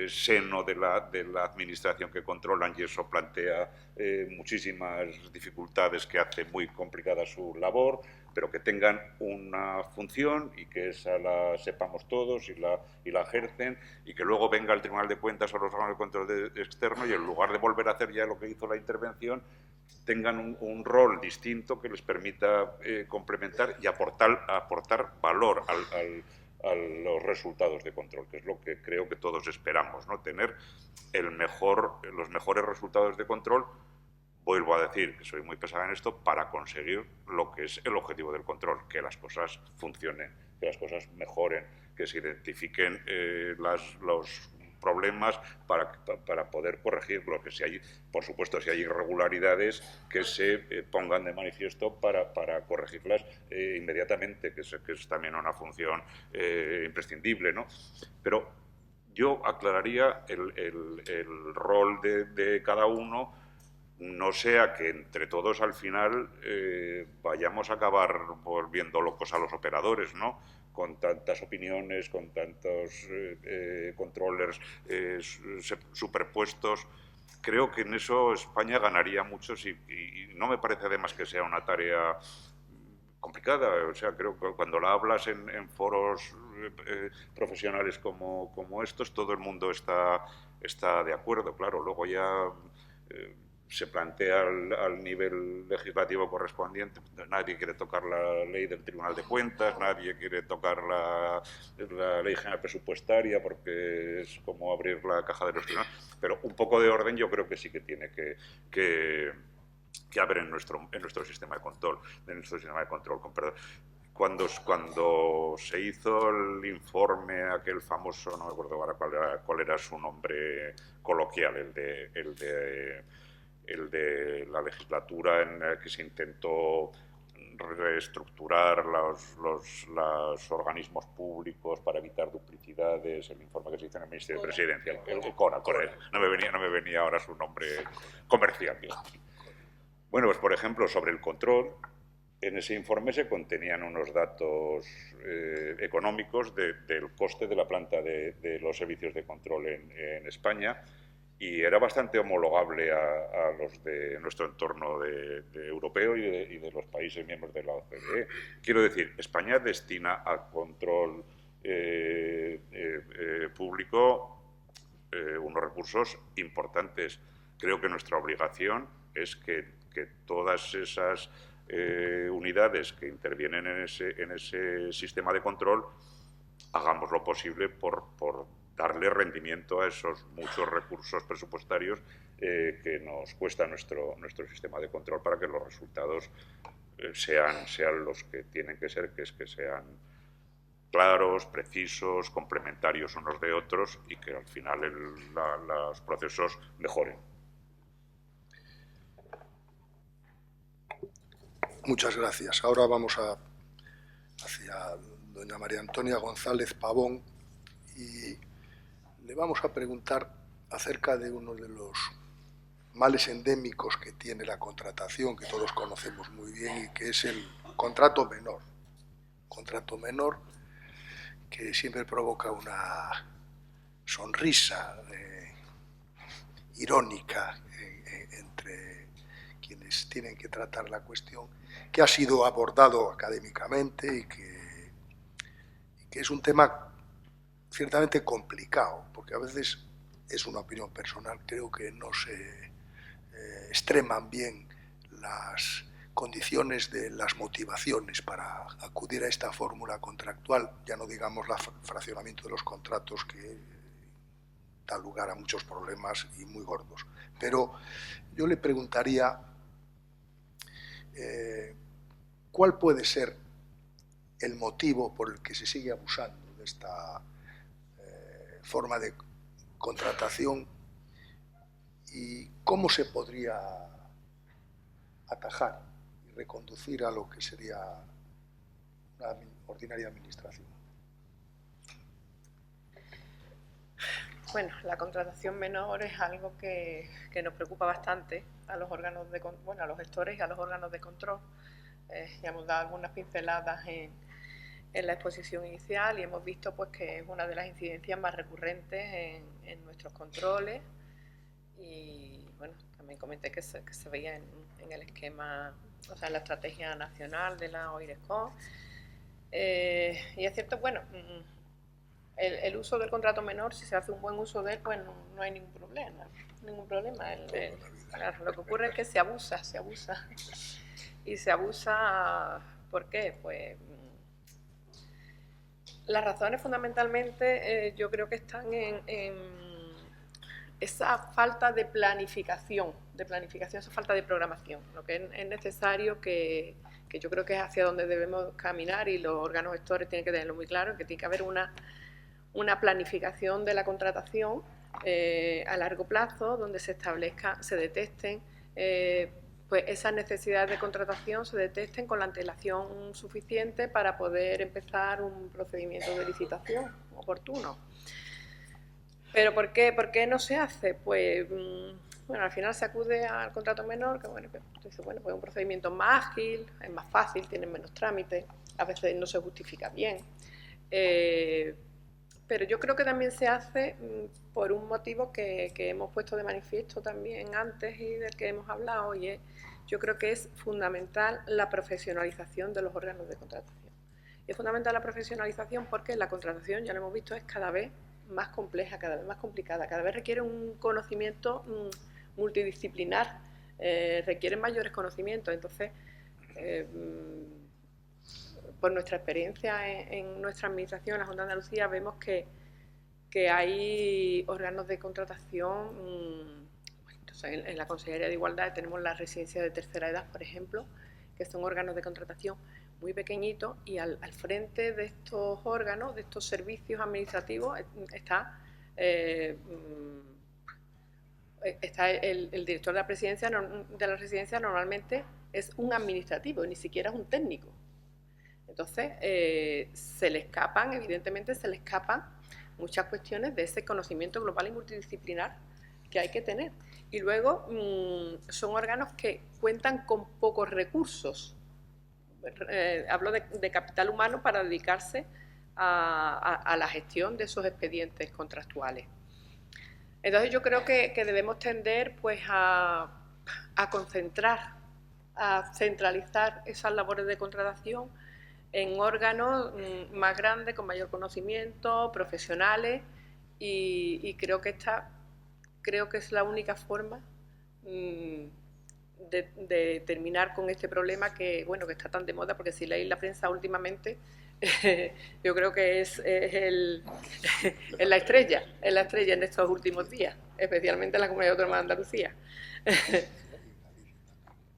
seno de la administración que controlan y eso plantea muchísimas dificultades que hace muy complicada su labor, pero que tengan una función y que esa la sepamos todos y la ejercen y que luego venga el Tribunal de Cuentas o los órganos de control externo y en lugar de volver a hacer ya lo que hizo la intervención, tengan un rol distinto que les permita complementar y aportar valor a los resultados de control, que es lo que creo que todos esperamos, ¿no? Tener los mejores resultados de control, vuelvo a decir que soy muy pesada en esto, para conseguir lo que es el objetivo del control, que las cosas funcionen, que las cosas mejoren, que se identifiquen los problemas para poder corregirlo, que si hay, por supuesto, si hay irregularidades, que se pongan de manifiesto para corregirlas inmediatamente, que es también una función imprescindible, ¿no? Pero yo aclararía el rol de cada uno, no sea que entre todos al final vayamos a acabar volviendo locos a los operadores, ¿no? Con tantas opiniones, con tantos controllers superpuestos. Creo que en eso España ganaría mucho y no me parece además que sea una tarea complicada. O sea, creo que cuando la hablas en foros profesionales como estos, todo el mundo está de acuerdo. Claro, luego ya se plantea al nivel legislativo correspondiente. Nadie quiere tocar la ley del Tribunal de Cuentas, nadie quiere tocar la ley general presupuestaria porque es como abrir la caja de los tribunales. Pero un poco de orden yo creo que sí que tiene que haber en nuestro sistema de control, con perdón. Cuando se hizo el informe, aquel famoso, no me acuerdo ahora cuál era su nombre coloquial, el de la legislatura en la que se intentó reestructurar los organismos públicos para evitar duplicidades, el informe que se hizo en el Ministerio de Presidencia, el CORA, no me venía ahora su nombre comercial, digamos. Bueno, pues por ejemplo, sobre el control, en ese informe se contenían unos datos económicos del coste de la planta de los servicios de control en España, y era bastante homologable a los de nuestro entorno europeo y de los países miembros de la OCDE. Quiero decir, España destina a control público unos recursos importantes. Creo que nuestra obligación es que todas esas unidades que intervienen en ese sistema de control hagamos lo posible por darle rendimiento a esos muchos recursos presupuestarios que nos cuesta nuestro sistema de control, para que los resultados sean los que tienen que ser, que es que sean claros, precisos, complementarios unos de otros, y que al final los procesos mejoren. Muchas gracias. Ahora vamos hacia doña María Antonia González Pavón y le vamos a preguntar acerca de uno de los males endémicos que tiene la contratación, que todos conocemos muy bien, y que es el contrato menor. Contrato menor que siempre provoca una sonrisa irónica entre quienes tienen que tratar la cuestión, que ha sido abordado académicamente y que es un tema ciertamente complicado, porque a veces, es una opinión personal, creo que no se extreman bien las condiciones de las motivaciones para acudir a esta fórmula contractual, ya no digamos el fraccionamiento de los contratos, que da lugar a muchos problemas y muy gordos. Pero yo le preguntaría cuál puede ser el motivo por el que se sigue abusando de esta forma de contratación y cómo se podría atajar y reconducir a lo que sería una ordinaria administración. Bueno, la contratación menor es algo que nos preocupa bastante a los órganos a los gestores y a los órganos de control. Ya hemos dado algunas pinceladas en la exposición inicial y hemos visto pues que es una de las incidencias más recurrentes en nuestros controles, y bueno, también comenté que se veía en el esquema, o sea, en la estrategia nacional de la OIRESCON. Y es cierto, bueno, el uso del contrato menor, si se hace un buen uso de él, pues no hay ningún problema. Claro, lo que ocurre es que se abusa. Y se abusa, ¿por qué? Pues las razones fundamentalmente yo creo que están en esa falta de planificación de planificación, esa falta de programación. Lo que es necesario, que yo creo que es hacia donde debemos caminar, y los órganos gestores tienen que tenerlo muy claro, que tiene que haber una planificación de la contratación a largo plazo, donde se establezca, se detecten pues esas necesidades de contratación, se detecten con la antelación suficiente para poder empezar un procedimiento de licitación oportuno. ¿Pero por qué no se hace? Pues bueno, al final se acude al contrato menor, que bueno, pues es un procedimiento más ágil, es más fácil, tiene menos trámites, a veces no se justifica bien. Pero yo creo que también se hace por un motivo que hemos puesto de manifiesto también antes y del que hemos hablado, y yo creo que es fundamental la profesionalización de los órganos de contratación. Y es fundamental la profesionalización porque la contratación, ya lo hemos visto, es cada vez más compleja, cada vez más complicada, cada vez requiere un conocimiento multidisciplinar, requiere mayores conocimientos. Entonces, por nuestra experiencia en nuestra administración, la Junta de Andalucía, vemos que hay órganos de contratación. Entonces, en la Consejería de Igualdad tenemos la residencia de tercera edad, por ejemplo, que son órganos de contratación muy pequeñitos, y al frente de estos órganos, de estos servicios administrativos, está el director de la residencia, normalmente es un administrativo, ni siquiera es un técnico. Entonces, evidentemente se le escapan muchas cuestiones de ese conocimiento global y multidisciplinar que hay que tener. Y luego son órganos que cuentan con pocos recursos. Hablo de capital humano para dedicarse a la gestión de esos expedientes contractuales. Entonces yo creo que debemos tender pues a concentrar, a centralizar esas labores de contratación en órganos más grandes, con mayor conocimiento, profesionales, y creo que es la única forma de terminar con este problema que está tan de moda, porque si leéis la prensa últimamente, yo creo que es la estrella en estos últimos días, especialmente en la Comunidad Autónoma de Andalucía,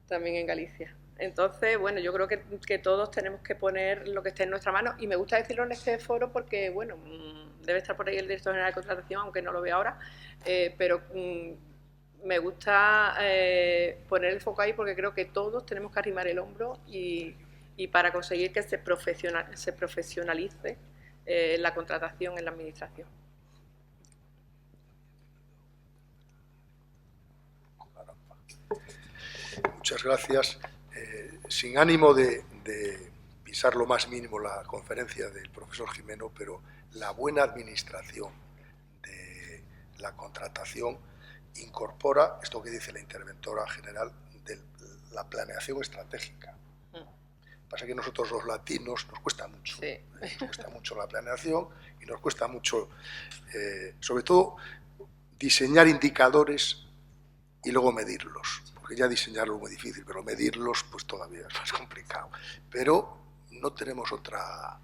también en Galicia. Entonces, bueno, yo creo que todos tenemos que poner lo que esté en nuestra mano, y me gusta decirlo en este foro porque, bueno, debe estar por ahí el director general de contratación, aunque no lo veo ahora, pero me gusta poner el foco ahí, porque creo que todos tenemos que arrimar el hombro y para conseguir que se profesionalice la contratación en la administración. Muchas gracias. Sin ánimo de pisar lo más mínimo la conferencia del profesor Gimeno, pero la buena administración de la contratación incorpora esto que dice la interventora general de la planeación estratégica. Pasa que nosotros los latinos nos cuesta mucho, sí. Nos cuesta mucho la planeación, y nos cuesta mucho, sobre todo, diseñar indicadores y luego medirlos. Porque ya diseñarlo es muy difícil, pero medirlos pues todavía es más complicado. Pero no tenemos otra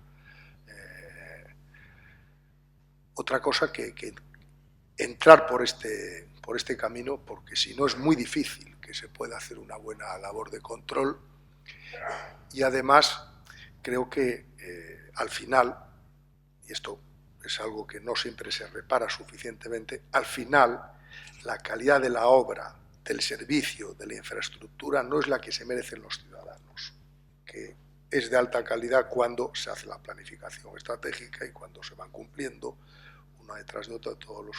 cosa que entrar por este camino, porque si no es muy difícil que se pueda hacer una buena labor de control. Y además creo que al final, y esto es algo que no siempre se repara suficientemente, al final la calidad de la obra, del servicio, de la infraestructura, no es la que se merecen los ciudadanos, que es de alta calidad cuando se hace la planificación estratégica y cuando se van cumpliendo una detrás de otra todos los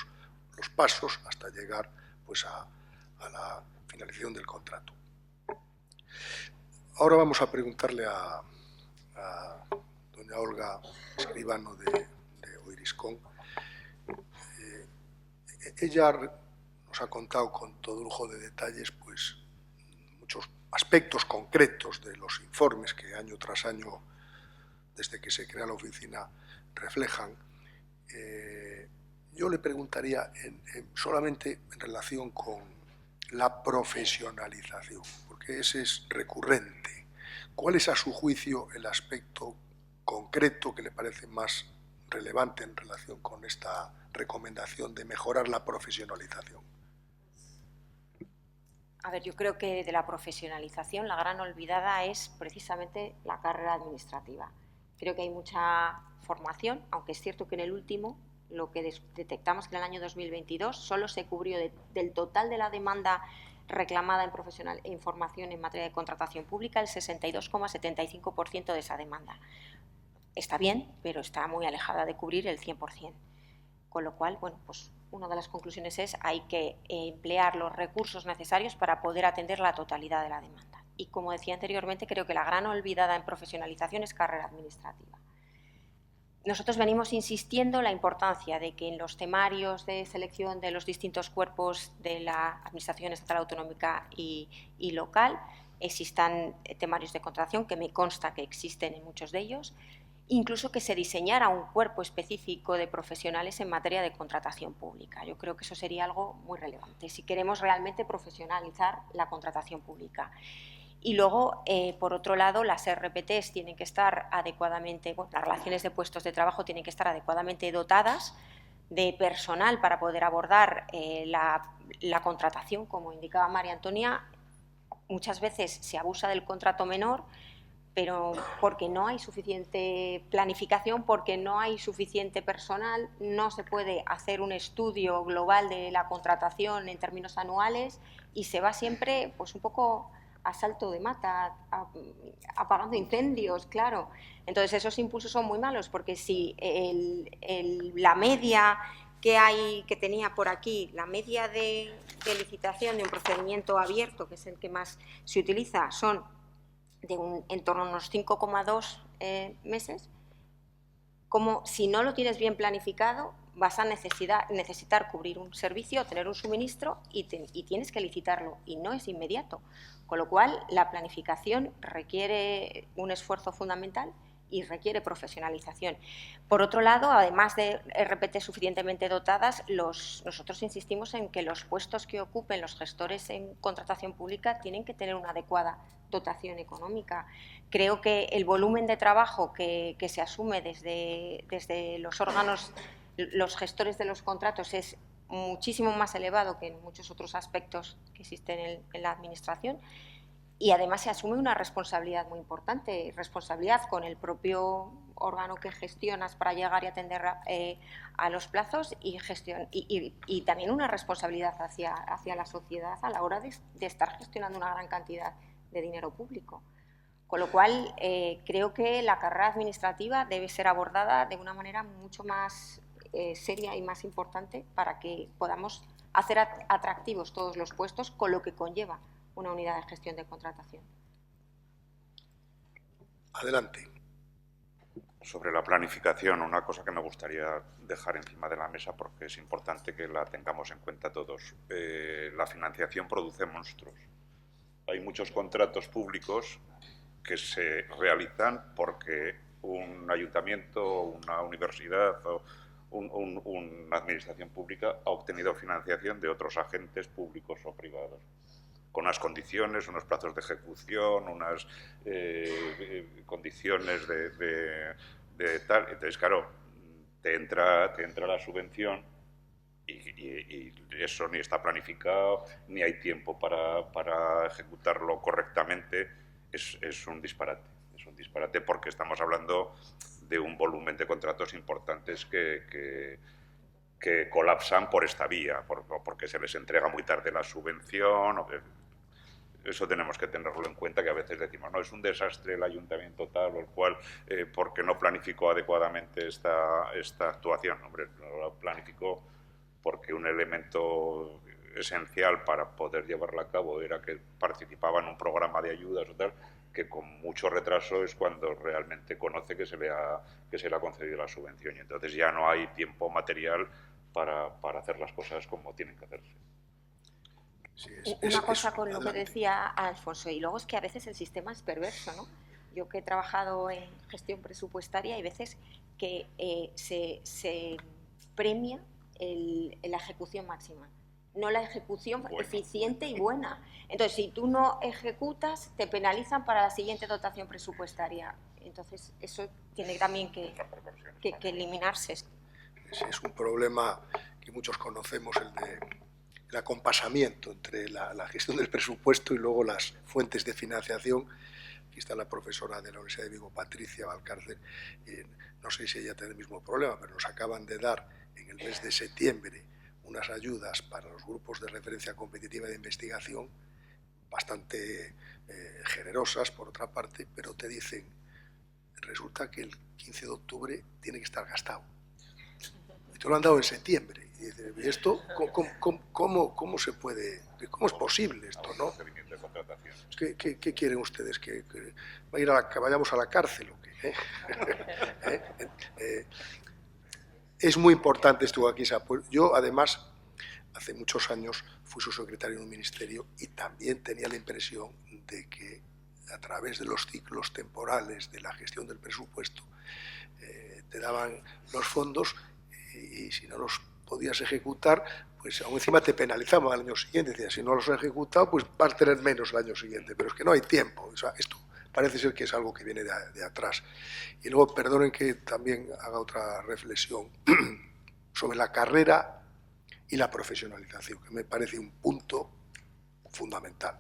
pasos hasta llegar pues a la finalización del contrato. Ahora vamos a preguntarle a doña Olga Escribano de Oiriscón. Ella nos ha contado con todo lujo de detalles pues muchos aspectos concretos de los informes que año tras año, desde que se crea la oficina, reflejan. Yo le preguntaría solamente en relación con la profesionalización, porque ese es recurrente. ¿Cuál es, a su juicio, el aspecto concreto que le parece más relevante en relación con esta recomendación de mejorar la profesionalización? A ver, yo creo que de la profesionalización la gran olvidada es precisamente la carrera administrativa. Creo que hay mucha formación, aunque es cierto que en el último lo que detectamos que en el año 2022 solo se cubrió del total de la demanda reclamada en formación en materia de contratación pública el 62,75% de esa demanda. Está bien, pero está muy alejada de cubrir el 100%. Con lo cual, bueno, pues una de las conclusiones es hay que emplear los recursos necesarios para poder atender la totalidad de la demanda. Y como decía anteriormente, creo que la gran olvidada en profesionalización es carrera administrativa. Nosotros venimos insistiendo en la importancia de que en los temarios de selección de los distintos cuerpos de la Administración Estatal Autonómica y local existan temarios de contratación, que me consta que existen en muchos de ellos, incluso que se diseñara un cuerpo específico de profesionales en materia de contratación pública. Yo creo que eso sería algo muy relevante si queremos realmente profesionalizar la contratación pública. Y luego, por otro lado, las RPTs tienen que estar adecuadamente, bueno, las relaciones de puestos de trabajo tienen que estar adecuadamente dotadas de personal para poder abordar la contratación. Como indicaba María Antonia, muchas veces se abusa del contrato menor, pero porque no hay suficiente planificación, porque no hay suficiente personal, no se puede hacer un estudio global de la contratación en términos anuales y se va siempre pues un poco a salto de mata, apagando incendios, claro. Entonces esos impulsos son muy malos, porque si la media que tenía por aquí, la media de licitación de un procedimiento abierto, que es el que más se utiliza, son en torno a unos 5,2 meses, como si no lo tienes bien planificado, vas a necesitar cubrir un servicio, tener un suministro y tienes que licitarlo, y no es inmediato. Con lo cual, la planificación requiere un esfuerzo fundamental y requiere profesionalización. Por otro lado, además de RPT suficientemente dotadas, nosotros insistimos en que los puestos que ocupen los gestores en contratación pública tienen que tener una adecuada dotación económica. Creo que el volumen de trabajo que se asume desde los órganos, los gestores de los contratos, es muchísimo más elevado que en muchos otros aspectos que existen en la Administración, y además se asume una responsabilidad muy importante, responsabilidad con el propio órgano que gestionas para llegar y atender a los plazos, y también una responsabilidad hacia la sociedad a la hora de estar gestionando una gran cantidad de dinero público. Con lo cual, creo que la carrera administrativa debe ser abordada de una manera mucho más seria y más importante para que podamos hacer atractivos todos los puestos, con lo que conlleva una unidad de gestión de contratación. Adelante. Sobre la planificación, una cosa que me gustaría dejar encima de la mesa, porque es importante que la tengamos en cuenta todos. La financiación produce monstruos. Hay muchos contratos públicos que se realizan porque un ayuntamiento, una universidad o una administración pública ha obtenido financiación de otros agentes públicos o privados, con unas condiciones, unos plazos de ejecución, unas condiciones de tal. Entonces, claro, te entra la subvención y eso ni está planificado, ni hay tiempo para ejecutarlo correctamente. Es un disparate. Es un disparate porque estamos hablando de un volumen de contratos importantes que colapsan por esta vía, porque se les entrega muy tarde la subvención. Eso tenemos que tenerlo en cuenta, que a veces decimos, no, es un desastre el ayuntamiento tal o el cual, porque no planificó adecuadamente esta actuación. Hombre, no la planificó porque un elemento esencial para poder llevarla a cabo era que participaba en un programa de ayudas o tal, que con mucho retraso es cuando realmente conoce que se le ha concedido la subvención, y entonces ya no hay tiempo material para hacer las cosas como tienen que hacerse. Sí, una cosa con lo que decía Alfonso, y luego es que a veces el sistema es perverso, ¿no? Yo que he trabajado en gestión presupuestaria, hay veces que se premia la ejecución máxima, no la ejecución eficiente y buena. Entonces, si tú no ejecutas, te penalizan para la siguiente dotación presupuestaria. Entonces, eso tiene también que eliminarse. Es un problema que muchos conocemos, el de el acompasamiento entre la gestión del presupuesto y luego las fuentes de financiación. Aquí está la profesora de la Universidad de Vigo, Patricia Valcárcel. No sé si ella tiene el mismo problema, pero nos acaban de dar en el mes de septiembre unas ayudas para los grupos de referencia competitiva de investigación bastante generosas, por otra parte, pero te dicen, resulta que el 15 de octubre tiene que estar gastado. Y te lo han dado en septiembre. Y dices, ¿y esto cómo se puede, cómo es posible esto, no? ¿Qué quieren ustedes? ¿Que vayamos a la cárcel o qué? Es muy importante esto aquí. Yo, además, hace muchos años fui subsecretario en un ministerio y también tenía la impresión de que a través de los ciclos temporales de la gestión del presupuesto te daban los fondos y si no los podías ejecutar, pues aún encima te penalizaban al año siguiente. Decía, si no los has ejecutado, pues vas a tener menos el año siguiente. Pero es que no hay tiempo. O sea, esto parece ser que es algo que viene de atrás. Y luego, perdonen que también haga otra reflexión sobre la carrera y la profesionalización, que me parece un punto fundamental.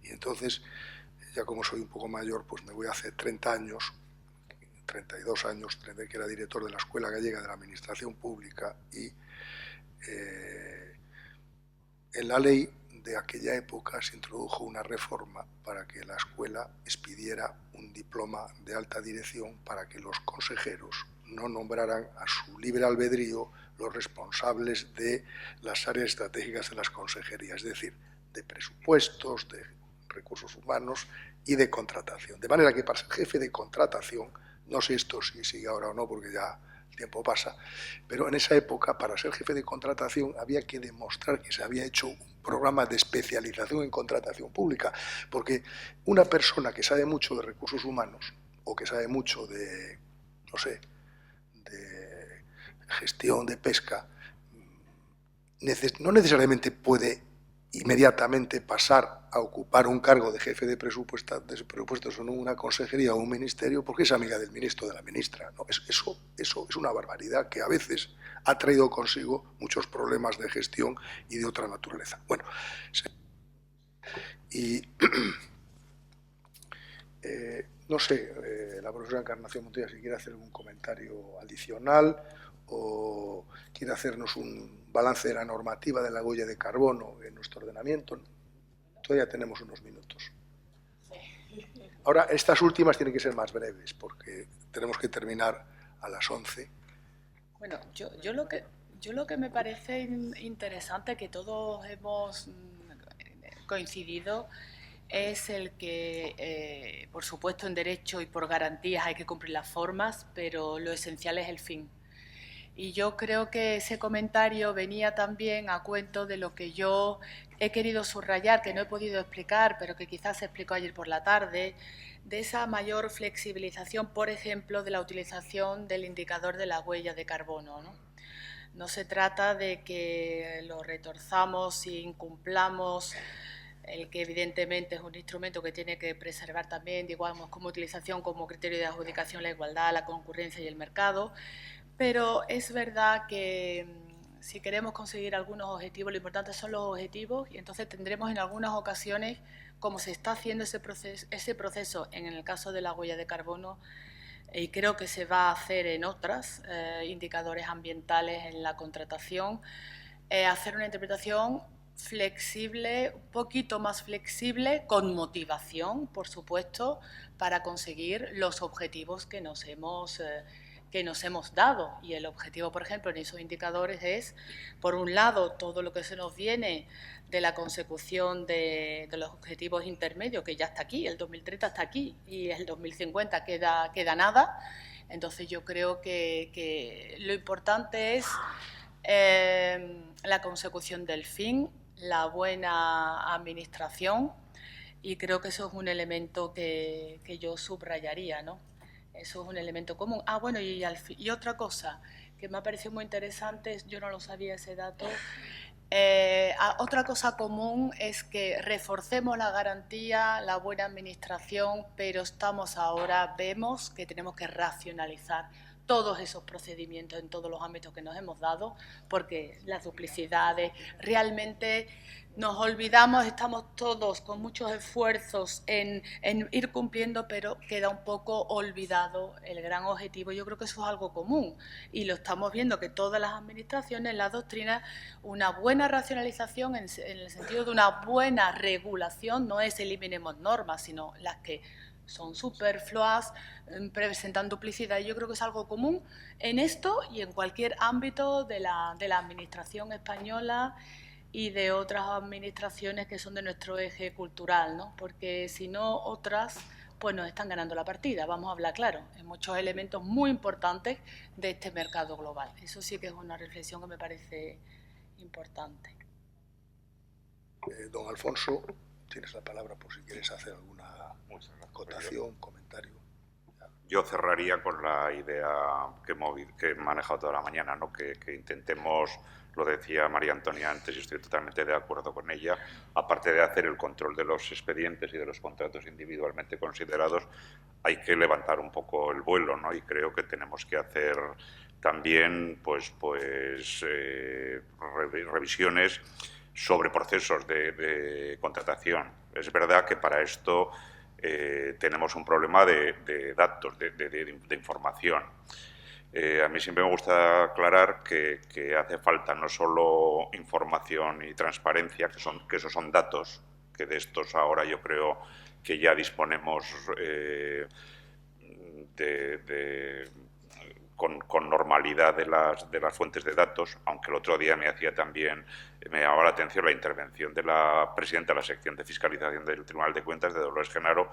Y entonces, ya como soy un poco mayor, pues me voy hace 30 años, 32 años, que era director de la Escuela Gallega de la Administración Pública y en la ley de aquella época se introdujo una reforma para que la escuela expidiera un diploma de alta dirección para que los consejeros no nombraran a su libre albedrío los responsables de las áreas estratégicas de las consejerías, es decir, de presupuestos, de recursos humanos y de contratación. De manera que para ser jefe de contratación, no sé esto si sigue ahora o no porque ya el tiempo pasa, pero en esa época para ser jefe de contratación había que demostrar que se había hecho un programa de especialización en contratación pública, porque una persona que sabe mucho de recursos humanos o que sabe mucho de, no sé, de gestión de pesca, no necesariamente puede inmediatamente pasar a ocupar un cargo de jefe de presupuestos en una consejería o un ministerio porque es amiga del ministro o de la ministra. ¿No? Eso es una barbaridad que a veces ha traído consigo muchos problemas de gestión y de otra naturaleza. Bueno, y no sé, la profesora Encarnación Montoya si quiere hacer algún comentario adicional o quiere hacernos un balance de la normativa de la huella de carbono en nuestro ordenamiento. Todavía tenemos unos minutos. Ahora, estas últimas tienen que ser más breves porque tenemos que terminar a las 11. Bueno, yo lo que me parece interesante, que todos hemos coincidido, es el que, por supuesto, en derecho y por garantías hay que cumplir las formas, pero lo esencial es el fin. Y yo creo que ese comentario venía también a cuento de lo que yo he querido subrayar, que no he podido explicar, pero que quizás se explicó ayer por la tarde, de esa mayor flexibilización, por ejemplo, de la utilización del indicador de la huella de carbono, ¿no? No se trata de que lo retorzamos y incumplamos el que evidentemente es un instrumento que tiene que preservar también, digamos, como utilización, como criterio de adjudicación, la igualdad, la concurrencia y el mercado. Pero es verdad que si queremos conseguir algunos objetivos, lo importante son los objetivos y entonces tendremos en algunas ocasiones, como se está haciendo ese proceso en el caso de la huella de carbono, y creo que se va a hacer en otros indicadores ambientales en la contratación, hacer una interpretación flexible, un poquito más flexible, con motivación, por supuesto, para conseguir los objetivos que nos hemos dado. Y el objetivo, por ejemplo, en esos indicadores es, por un lado, todo lo que se nos viene de la consecución de los objetivos intermedios, que ya está aquí, el 2030 está aquí y el 2050 queda nada. Entonces yo creo que lo importante es la consecución del fin, la buena administración, y creo que eso es un elemento que yo subrayaría, ¿no? Eso es un elemento común. Ah, bueno, y otra cosa que me ha parecido muy interesante, yo no lo sabía ese dato, otra cosa común es que reforcemos la garantía, la buena administración, pero vemos que tenemos que racionalizar todos esos procedimientos en todos los ámbitos que nos hemos dado, porque las duplicidades, realmente nos olvidamos, estamos todos con muchos esfuerzos en ir cumpliendo, pero queda un poco olvidado el gran objetivo. Yo creo que eso es algo común y lo estamos viendo que todas las administraciones, la doctrina, una buena racionalización en el sentido de una buena regulación, no es eliminemos normas, sino las que son superfluas, presentan duplicidad. Yo creo que es algo común en esto y en cualquier ámbito de la administración española y de otras administraciones que son de nuestro eje cultural, ¿no? Porque si no, otras pues nos están ganando la partida, vamos a hablar claro, en muchos elementos muy importantes de este mercado global. Eso sí que es una reflexión que me parece importante. Don Alfonso, tienes la palabra por si quieres hacer alguna acotación, comentario. Yo cerraría con la idea que he manejado toda la mañana, ¿no? Que intentemos, lo decía María Antonia antes y estoy totalmente de acuerdo con ella, aparte de hacer el control de los expedientes y de los contratos individualmente considerados, hay que levantar un poco el vuelo, ¿no? Y creo que tenemos que hacer también revisiones sobre procesos de contratación. Es verdad que para esto tenemos un problema de datos, de información. A mí siempre me gusta aclarar que hace falta no solo información y transparencia, que esos son datos, que de estos ahora yo creo que ya disponemos con normalidad de las fuentes de datos, aunque el otro día me llamaba la atención la intervención de la presidenta de la sección de fiscalización del Tribunal de Cuentas, de Dolores Genaro,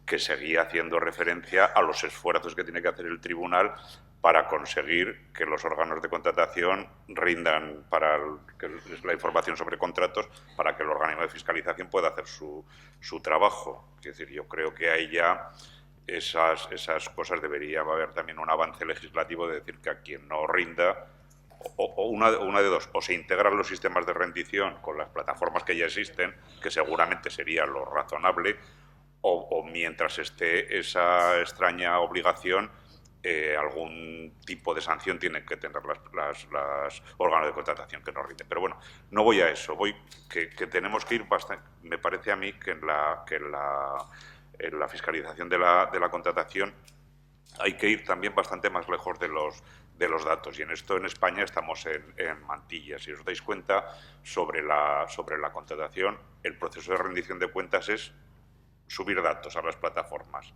que seguía haciendo referencia a los esfuerzos que tiene que hacer el tribunal para conseguir que los órganos de contratación rindan la información sobre contratos para que el organismo de fiscalización pueda hacer su trabajo. Es decir, yo creo que ahí ya esas cosas debería haber también un avance legislativo de decir que a quien no rinda, o una de dos, o se integran los sistemas de rendición con las plataformas que ya existen, que seguramente sería lo razonable, o mientras esté esa extraña obligación, algún tipo de sanción tienen que tener las órganos de contratación que no rinden. Pero bueno, no voy a eso, que tenemos que ir bastante, me parece a mí que en la fiscalización de la contratación hay que ir también bastante más lejos de los datos, y en esto en España estamos en mantillas. Si os dais cuenta, sobre la contratación, el proceso de rendición de cuentas es subir datos a las plataformas,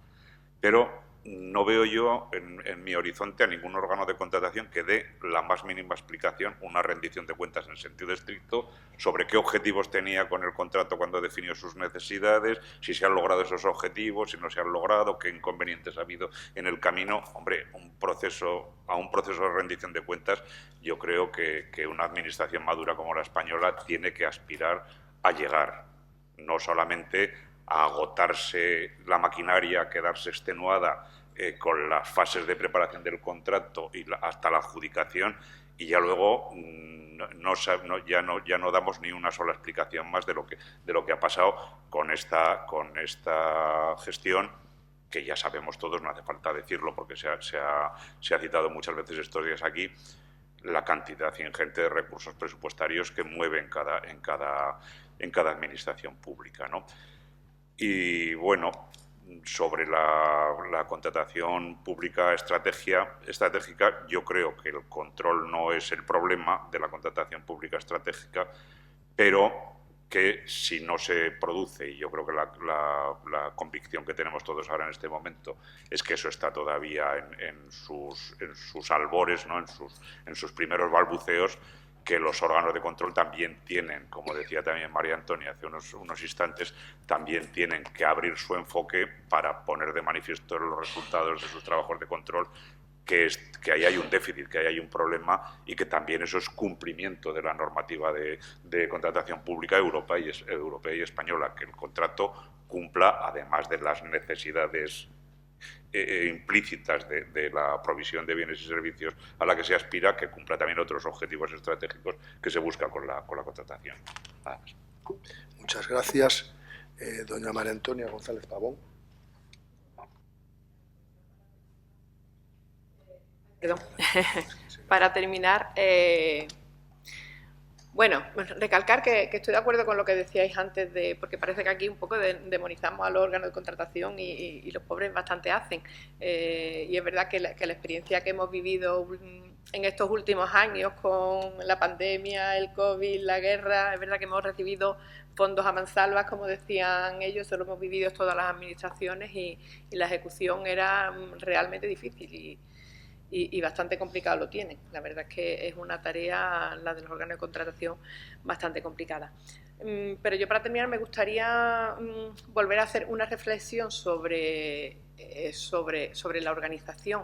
pero no veo yo en mi horizonte a ningún órgano de contratación que dé la más mínima explicación, una rendición de cuentas en sentido estricto, sobre qué objetivos tenía con el contrato cuando definió sus necesidades, si se han logrado esos objetivos, si no se han logrado, qué inconvenientes ha habido en el camino. Hombre, a un proceso de rendición de cuentas, yo creo que una administración madura como la española tiene que aspirar a llegar, no solamente a agotarse la maquinaria, a quedarse extenuada con las fases de preparación del contrato y hasta la adjudicación, y ya luego ya no damos ni una sola explicación más de lo que ha pasado con esta gestión, que ya sabemos todos, no hace falta decirlo porque se ha citado muchas veces estos días aquí, la cantidad ingente de recursos presupuestarios que mueve en cada administración pública, ¿no? Y bueno, sobre la contratación pública estratégica, yo creo que el control no es el problema de la contratación pública estratégica, pero que si no se produce, y yo creo que la convicción que tenemos todos ahora en este momento es que eso está todavía en sus albores, ¿no? en sus primeros balbuceos, que los órganos de control también tienen, como decía también María Antonia hace unos instantes, también tienen que abrir su enfoque para poner de manifiesto los resultados de sus trabajos de control, que ahí hay un déficit, que ahí hay un problema, y que también eso es cumplimiento de la normativa de contratación pública europea y española, que el contrato cumpla, además de las necesidades implícitas de la provisión de bienes y servicios a la que se aspira, que cumpla también otros objetivos estratégicos que se buscan con la contratación. Nada más. Muchas gracias. Doña María Antonia González Pavón. Perdón. Para terminar, bueno, recalcar que estoy de acuerdo con lo que decíais antes, porque parece que aquí un poco demonizamos a los órganos de contratación y los pobres bastante hacen. Y es verdad que la experiencia que hemos vivido en estos últimos años con la pandemia, el COVID, la guerra, es verdad que hemos recibido fondos a mansalvas, como decían ellos, eso lo hemos vivido todas las administraciones y la ejecución era realmente difícil y bastante complicado lo tienen. La verdad es que es una tarea, la de los órganos de contratación, bastante complicada. Pero yo, para terminar, me gustaría volver a hacer una reflexión sobre la organización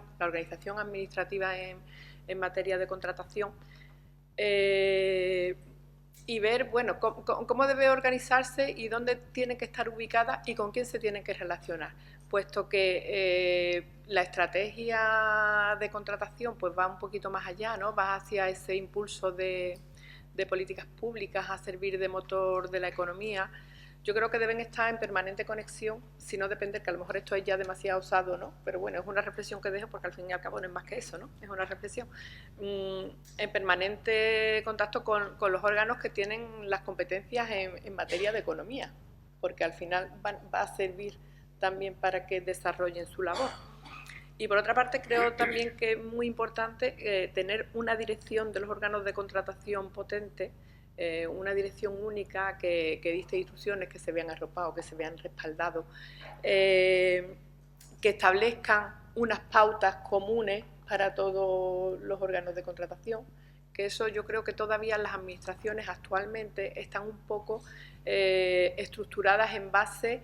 administrativa en materia de contratación, y ver, bueno, cómo debe organizarse y dónde tiene que estar ubicada y con quién se tiene que relacionar, puesto que la estrategia de contratación pues va un poquito más allá, ¿no? Va hacia ese impulso de políticas públicas a servir de motor de la economía. Yo creo que deben estar en permanente conexión, si no depender, que a lo mejor esto es ya demasiado osado, ¿no? Pero bueno, es una reflexión que dejo porque al fin y al cabo no es más que eso, ¿no? Es una reflexión. En permanente contacto con los órganos que tienen las competencias en materia de economía, porque al final va a servir también para que desarrollen su labor. Y por otra parte, creo también que es muy importante tener una dirección de los órganos de contratación potente, una dirección única que dicte instrucciones, que se vean arropados, que se vean respaldados, que establezcan unas pautas comunes para todos los órganos de contratación, que eso yo creo que todavía las administraciones actualmente están un poco estructuradas en base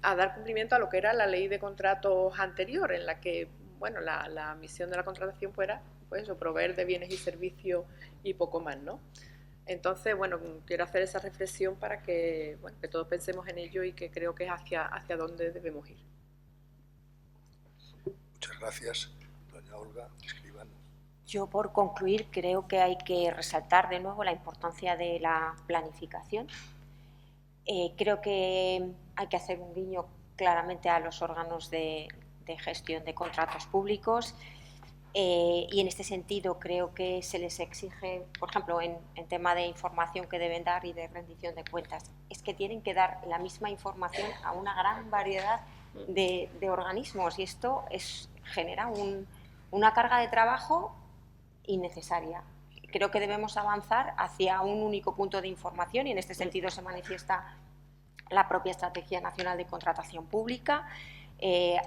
a dar cumplimiento a lo que era la ley de contratos anterior, en la que, bueno, la misión de la contratación fuera, pues eso, proveer de bienes y servicios y poco más, ¿no? Entonces, bueno, quiero hacer esa reflexión para que, bueno, que todos pensemos en ello y que creo que es hacia dónde debemos ir. Muchas gracias. Doña Olga, escribano. Yo, por concluir, creo que hay que resaltar de nuevo la importancia de la planificación. Creo que hay que hacer un guiño claramente a los órganos de gestión de contratos públicos. Y en este sentido creo que se les exige, por ejemplo, en tema de información que deben dar y de rendición de cuentas, es que tienen que dar la misma información a una gran variedad de organismos, y esto genera una carga de trabajo innecesaria. Creo que debemos avanzar hacia un único punto de información, y en este sentido se manifiesta la propia Estrategia Nacional de Contratación Pública,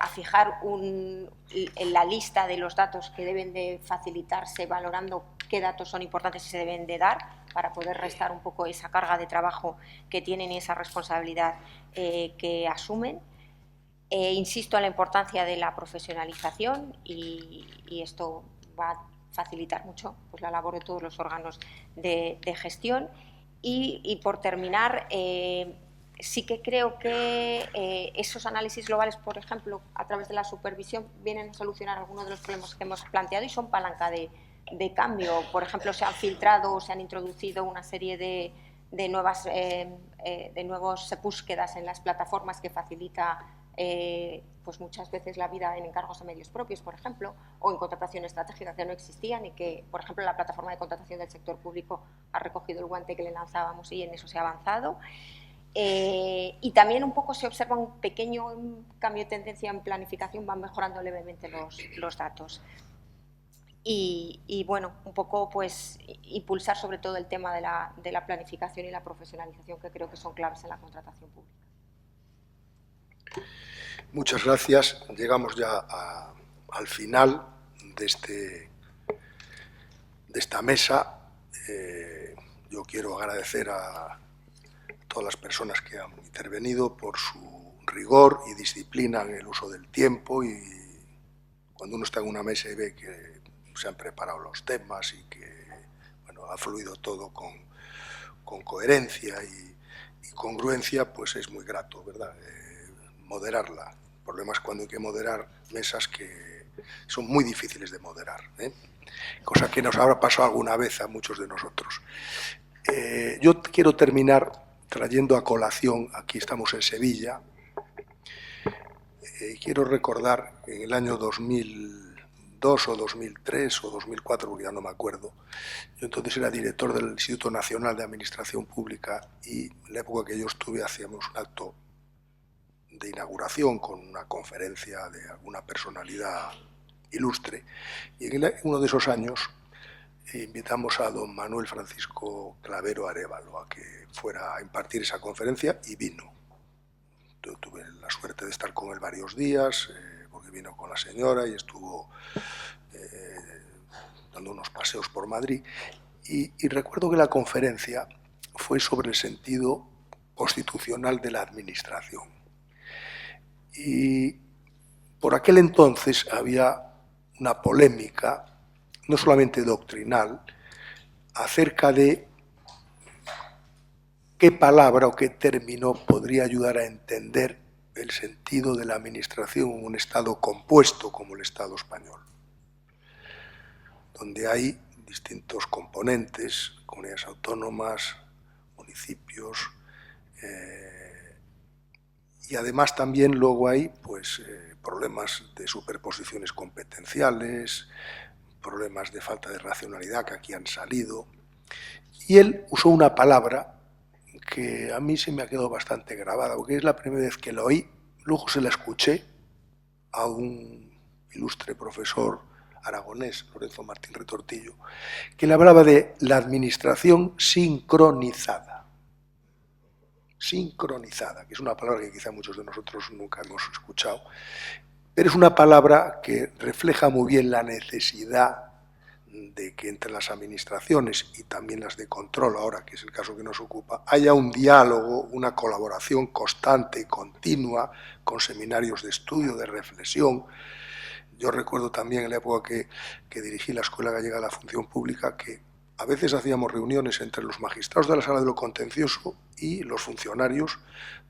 a fijar la lista de los datos que deben de facilitarse, valorando qué datos son importantes y se deben de dar, para poder restar un poco esa carga de trabajo que tienen y esa responsabilidad que asumen. Insisto en la importancia de la profesionalización, y esto va a facilitar mucho pues la labor de todos los órganos de gestión. Y por terminar, sí que creo que esos análisis globales, por ejemplo, a través de la supervisión, vienen a solucionar algunos de los problemas que hemos planteado y son palanca de cambio. Por ejemplo, se han filtrado o se han introducido una serie de nuevas búsquedas en las plataformas que facilita pues muchas veces la vida en encargos a medios propios, por ejemplo, o en contratación estratégica, que no existían, y que, por ejemplo, la plataforma de contratación del sector público ha recogido el guante que le lanzábamos y en eso se ha avanzado. Y también un poco se observa un pequeño cambio de tendencia en planificación, van mejorando levemente los datos. Y bueno, un poco pues impulsar sobre todo el tema de la planificación y la profesionalización, que creo que son claves en la contratación pública. Muchas gracias. Llegamos ya al final de esta mesa. Yo quiero agradecer a todas las personas que han intervenido por su rigor y disciplina en el uso del tiempo, y cuando uno está en una mesa y ve que se han preparado los temas y que bueno, ha fluido todo con coherencia y congruencia, pues es muy grato, ¿verdad? Moderarla. El problema es cuando hay que moderar mesas que son muy difíciles de moderar, cosa que nos habrá pasado alguna vez a muchos de nosotros. Yo quiero terminar trayendo a colación, aquí estamos en Sevilla, quiero recordar que en el año 2000 2002 o 2003 o 2004, porque ya no me acuerdo. Yo entonces era director del Instituto Nacional de Administración Pública y en la época que yo estuve hacíamos un acto de inauguración con una conferencia de alguna personalidad ilustre, y en uno de esos años invitamos a don Manuel Francisco Clavero Arévalo a que fuera a impartir esa conferencia y vino. Yo tuve la suerte de estar con él varios días, porque vino con la señora y estuvo dando unos paseos por Madrid, y recuerdo que la conferencia fue sobre el sentido constitucional de la administración. Y por aquel entonces había una polémica, no solamente doctrinal, acerca de qué palabra o qué término podría ayudar a entender el sentido de la administración en un Estado compuesto como el Estado español, donde hay distintos componentes, comunidades autónomas, municipios, y además también luego hay problemas de superposiciones competenciales, problemas de falta de racionalidad que aquí han salido. Y él usó una palabra que a mí se me ha quedado bastante grabada, porque es la primera vez que la oí, luego se la escuché a un ilustre profesor aragonés, Lorenzo Martín Retortillo, que le hablaba de la administración sincronizada. Sincronizada, que es una palabra que quizá muchos de nosotros nunca hemos escuchado, pero es una palabra que refleja muy bien la necesidad de que entre las administraciones y también las de control, ahora que es el caso que nos ocupa, haya un diálogo, una colaboración constante y continua, con seminarios de estudio, de reflexión. Yo recuerdo también en la época que dirigí la Escuela Gallega de la Función Pública que a veces hacíamos reuniones entre los magistrados de la Sala de lo Contencioso y los funcionarios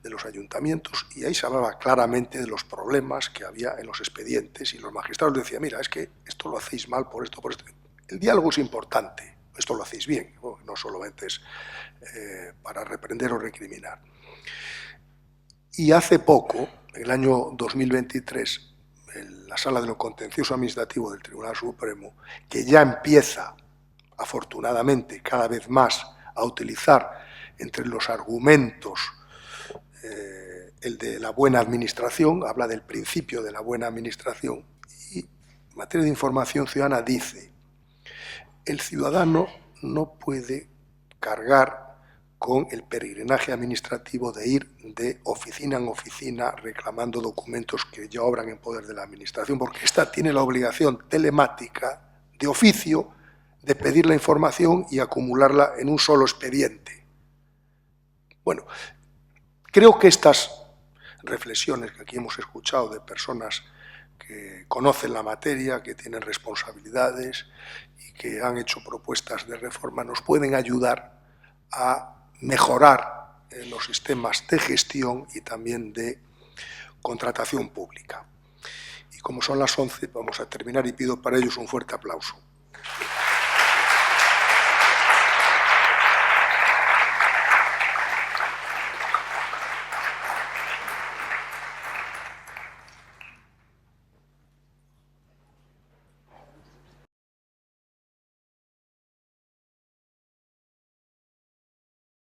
de los ayuntamientos, y ahí se hablaba claramente de los problemas que había en los expedientes, y los magistrados decían, mira, es que esto lo hacéis mal por esto, por esto. El diálogo es importante, esto lo hacéis bien, no solamente es para reprender o recriminar. Y hace poco, en el año 2023, en la Sala de lo Contencioso Administrativo del Tribunal Supremo, que ya empieza afortunadamente cada vez más a utilizar entre los argumentos el de la buena administración, habla del principio de la buena administración, y en materia de información ciudadana dice: el ciudadano no puede cargar con el peregrinaje administrativo de ir de oficina en oficina reclamando documentos que ya obran en poder de la administración, porque ésta tiene la obligación telemática de oficio de pedir la información y acumularla en un solo expediente. Bueno, creo que estas reflexiones que aquí hemos escuchado de personas que conocen la materia, que tienen responsabilidades y que han hecho propuestas de reforma, nos pueden ayudar a mejorar los sistemas de gestión y también de contratación pública. Y como son las 11, vamos a terminar y pido para ellos un fuerte aplauso.